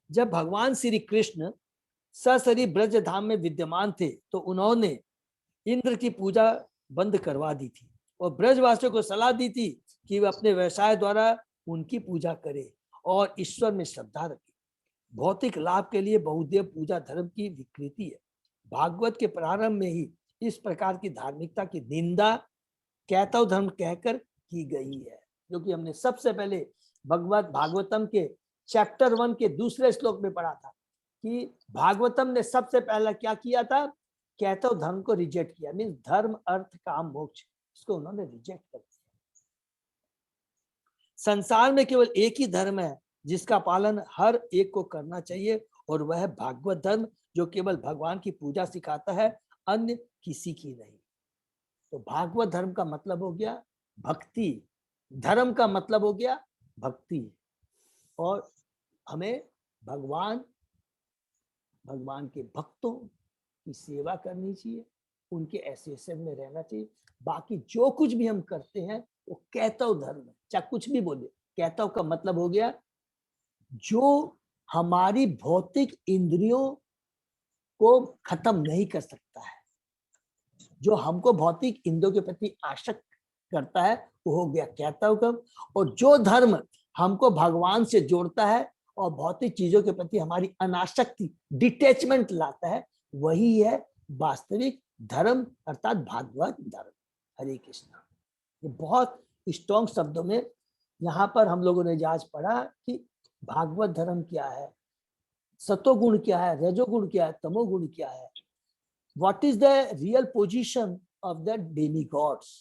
जब भगवान श्री कृष्ण सशरीर ब्रज धाम में विद्यमान थे तो उन्होंने इंद्र की पूजा बंद करवा दी थी और ब्रजवासियों को सलाह दी थी कि वे अपने व्यवसाय द्वारा उनकी पूजा करें और ईश्वर में श्रद्धा रखें। भौतिक लाभ के लिए बहुदेव पूजा धर्म की विकृति है। भागवत के प्रारंभ में ही इस प्रकार की धार्मिकता की निंदा कैतव धर्म कहकर की गई है, जो कि हमने सबसे पहले भागवतम के चैप्टर 1 के दूसरे श्लोक में पढ़ा था कि भागवतम ने सबसे पहला क्या किया था, कैतव धर्म को रिजेक्ट किया, मीन्स धर्म अर्थ काम मोक्ष, इसको उन्होंने रिजेक्ट कर दिया। संसार में केवल एक ही धर्म है जिसका पालन हर एक को करना चाहिए, और वह है भागवत धर्म, जो केवल भगवान की पूजा सिखाता है, अन्य किसी की नहीं। तो भागवत धर्म का मतलब हो गया भक्ति, धर्म का मतलब हो गया भक्ति, और हमें भगवान के भक्तों की सेवा करनी चाहिए, उनके एसोसिएशन में रहना चाहिए। बाकी जो कुछ भी हम करते हैं वो कैतव धर्म है, चाहे कुछ भी बोले। कैतव का मतलब हो गया जो हमारी भौतिक इंद्रियों को खत्म नहीं कर सकता है, जो हमको भौतिक इंद्रियों के प्रति आसक्त करता है, वो हो गया कैतव धर्म। और जो धर्म हमको भगवान से जोड़ता है और भौतिक चीजों के प्रति हमारी अनासक्ति, डिटैचमेंट लाता है, वही है वास्तविक धर्म, अर्थात भागवत धर्म। हरे कृष्णा। ये बहुत स्ट्रॉन्ग शब्दों में यहाँ पर हम लोगों ने आज पढ़ा कि भागवत धर्म क्या है, सतोगुण क्या है, रजोगुण क्या है, तमोगुण क्या है, what is the real position of the demigods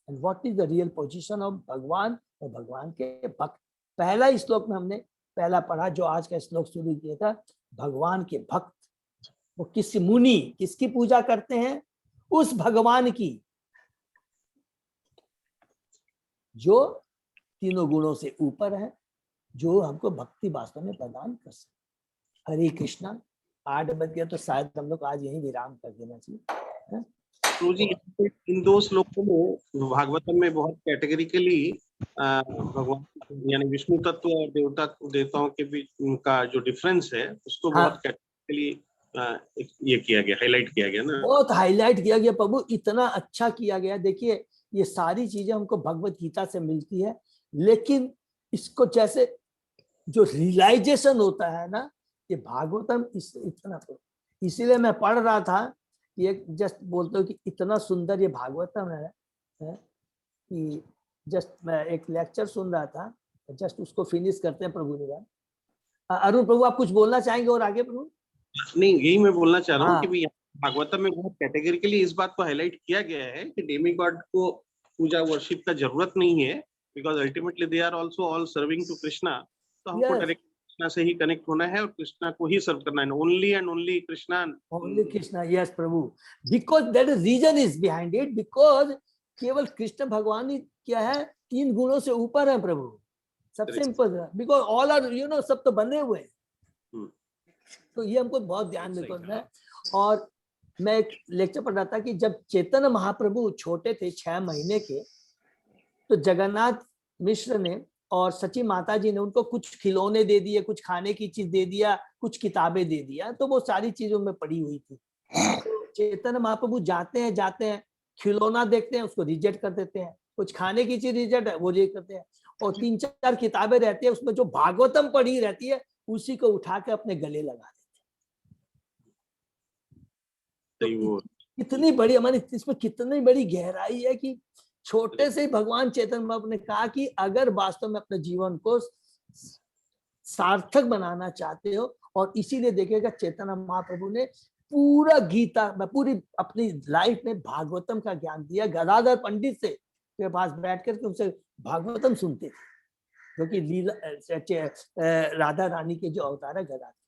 and what is the real position of भगवान और भगवान के भक्त। पहला श्लोक में हमने पहला पढ़ा, जो आज का श्लोक शुरू किया था, भगवान के भक्त वो किस मुनि किसकी पूजा करते हैं, उस भगवान की जो तीनों गुणों से ऊपर है, जो हमको भक्ति वास्तव में प्रदान कर सकते। हरे कृष्णा। 8 बज गया तो शायद हम लोग आज यही विराम कर देना चाहिए।
तो जी इन 2 श्लोकों में भागवतम में बहुत कैटेगरिकली भगवान यानी विष्णु तत्व और देवताओं के बीच उनका जो डिफरेंस है उसको बहुत कैटेगरिकली ये किया गया, हाईलाइट किया गया ना, बहुत
हाईलाइट किया गया प्रभु, इतना अच्छा किया गया। देखिए ये सारी चीजें हमको भगवत गीता से मिलती है, लेकिन इसको जैसे जो रियलाइजेशन होता है ना, ये भागवतम इतना, इसीलिए मैं पढ़ रहा था कि एक जस्ट बोलते हो कि इतना सुंदर ये भागवतम है कि जस्ट मैं एक लेक्चर सुन रहा था, जस्ट उसको फिनिश करते हैं प्रभु ने। अरुण प्रभु आप कुछ बोलना चाहेंगे और आगे प्रभु?
नहीं, यही मैं बोलना चाह रहा हूँ कि भागवतम में बहुत कैटेगरिकली इस बात को हाईलाइट किया गया है कि डेमी गॉड को पूजा वर्शिप का जरूरत नहीं है, because ultimately they are also all serving to Krishna. तो हमको डायरेक्ट कृष्णा से ही कनेक्ट होना है और कृष्णा को ही सर्व करना है, only and only Krishna.
Only Krishna, yes Prabhu, because that is reason is behind it, because केवल कृष्ण भगवान ही क्या है, 3 गुणों से ऊपर है प्रभु, सबसे important, because all are you know, सब तो बने हुए हैं। तो ये हमको बहुत ध्यान में रखना है। और मैं एक लेक्चर पढ़ रहा था कि जब चैतन्य महाप्रभु छोटे थे 6 महीने के, तो जगन्नाथ मिश्र ने और सची माता जी ने उनको कुछ खिलौने दे दिए, कुछ खाने की चीज दे दिया, कुछ किताबें दे दिया, तो वो सारी चीजों में पड़ी हुई थी। तो चैतन्य महाप्रभु जाते हैं खिलौना देखते हैं, उसको रिजेक्ट कर देते हैं, कुछ खाने की चीज रिजेक्ट है वो रिजेक्ट करते हैं, और 3-4 किताबें रहती है, उसमें जो भागवतम पढ़ी रहती है उसी को उठा के अपने गले लगा देते हैं। तो कितनी बड़ी हमारी इसमें कितनी बड़ी गहराई है कि छोटे से ही भगवान चैतन्य महाप्रभु ने कहा कि अगर वास्तव में अपने जीवन को सार्थक बनाना चाहते हो, और इसीलिए देखिएगा चैतन्य महाप्रभु ने पूरा गीता में, पूरी अपनी लाइफ में भागवतम का ज्ञान दिया। गदाधर पंडित से के पास बैठ कर के उनसे भागवतम सुनते थे, जो कि लीला राधा रानी के जो अवतार है गदाधर।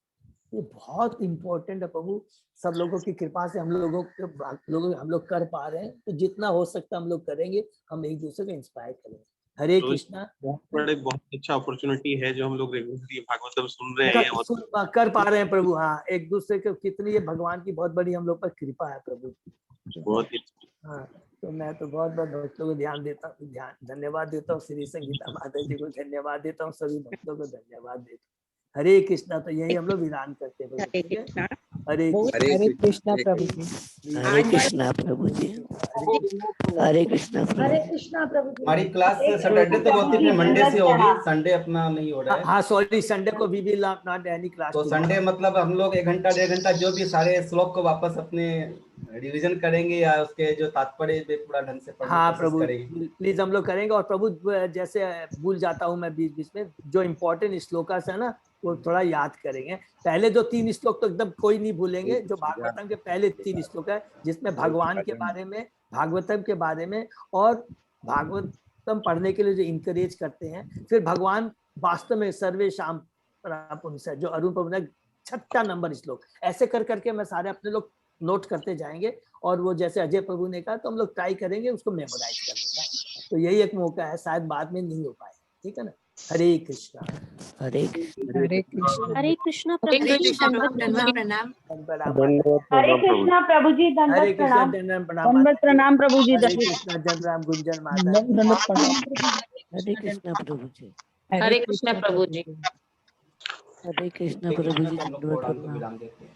ये बहुत इंपॉर्टेंट है प्रभु, सब लोगों की कृपा से हम लोग कर पा रहे हैं, तो जितना हो सकता हम लोग करेंगे, हम एक दूसरे को इंस्पायर करेंगे। हरे कृष्णा।
बहुत अच्छा अपॉर्चुनिटी है जो हम लोग रेगुलरली भागवतम सुन रहे हैं,
कर पा रहे हैं प्रभु। हाँ, एक दूसरे के कितनी ये भगवान की बहुत बड़ी हम लोग पर कृपा है प्रभु।
बहुत ही
हाँ, तो मैं तो बहुत भक्तों को धन्यवाद देता हूँ, श्री संगीता माता जी को धन्यवाद देता हूँ, सभी भक्तों को धन्यवाद देता हूँ। हरे कृष्णा। तो यही हम लोग विधान करते हैं।
हरे कृष्णा।
हरे
हरे कृष्णा प्रभु जी। हरे कृष्णा प्रभु जी। हरे कृष्णा।
हरे कृष्णा प्रभु जी।
हमारी क्लास सैटरडे तक होती है, मंडे से होगी, संडे अपना नहीं हो रहा है।
हाँ सॉरी, संडे को we will not any class.
तो संडे मतलब हम लोग 1 घंटा 1.5 घंटा जो भी सारे श्लोक को वापस अपने रिवीजन करेंगे, या उसके जो तात्पर्य पे पूरा ढंग से पढ़ने
हाँ
की कोशिश
प्रभु,
करेंगे।
प्लीज हम लोग करेंगे। और प्रभु जैसे भूल जाता हूँ मैं बीच में, जो इम्पोर्टेंट श्लोकास है ना, वो थोड़ा याद करेंगे। पहले जो 3 श्लोक तो एकदम कोई नहीं भूलेंगे, जो भागवतम के पहले 3 श्लोक है, जिसमें भगवान के बारे में, भागवतम के बारे में, और भागवतम पढ़ने के लिए जो इंकरेज करते हैं। फिर भगवान वास्तव में सर्वेशाम पुंसः, जो अरुण प्रभु ने 6 नंबर श्लोक, ऐसे कर करके मैं सारे अपने लोग नोट करते जाएंगे। और वो जैसे अजय प्रभु ने कहा, तो हम लोग ट्राई करेंगे उसको मेमोराइज करने का। तो यही एक मौका है, शायद बाद में नहीं हो पाए, ठीक है ना। हरे कृष्णा।
हरे कृष्णा। हरे कृष्णा।
हरे कृष्णा प्रभु जी,
प्रणाम।
हरे कृष्णा प्रभु जी,
हरे
दंडवत
कृष्णा,
प्रणाम।
दंडवत प्रणाम।
दंडवत प्रणाम प्रभु जी,
हरे
दंडवत
कृष्णा, जन राम गुंजन माता।
दंडवत प्रणाम।
हरे कृष्णा प्रभु जी।
हरे कृष्णा प्रभु जी।
हरे कृष्णा प्रभु जी।
हम लोग
दंडवत
प्रोग्राम को
प्रणाम।
विराम देते हैं।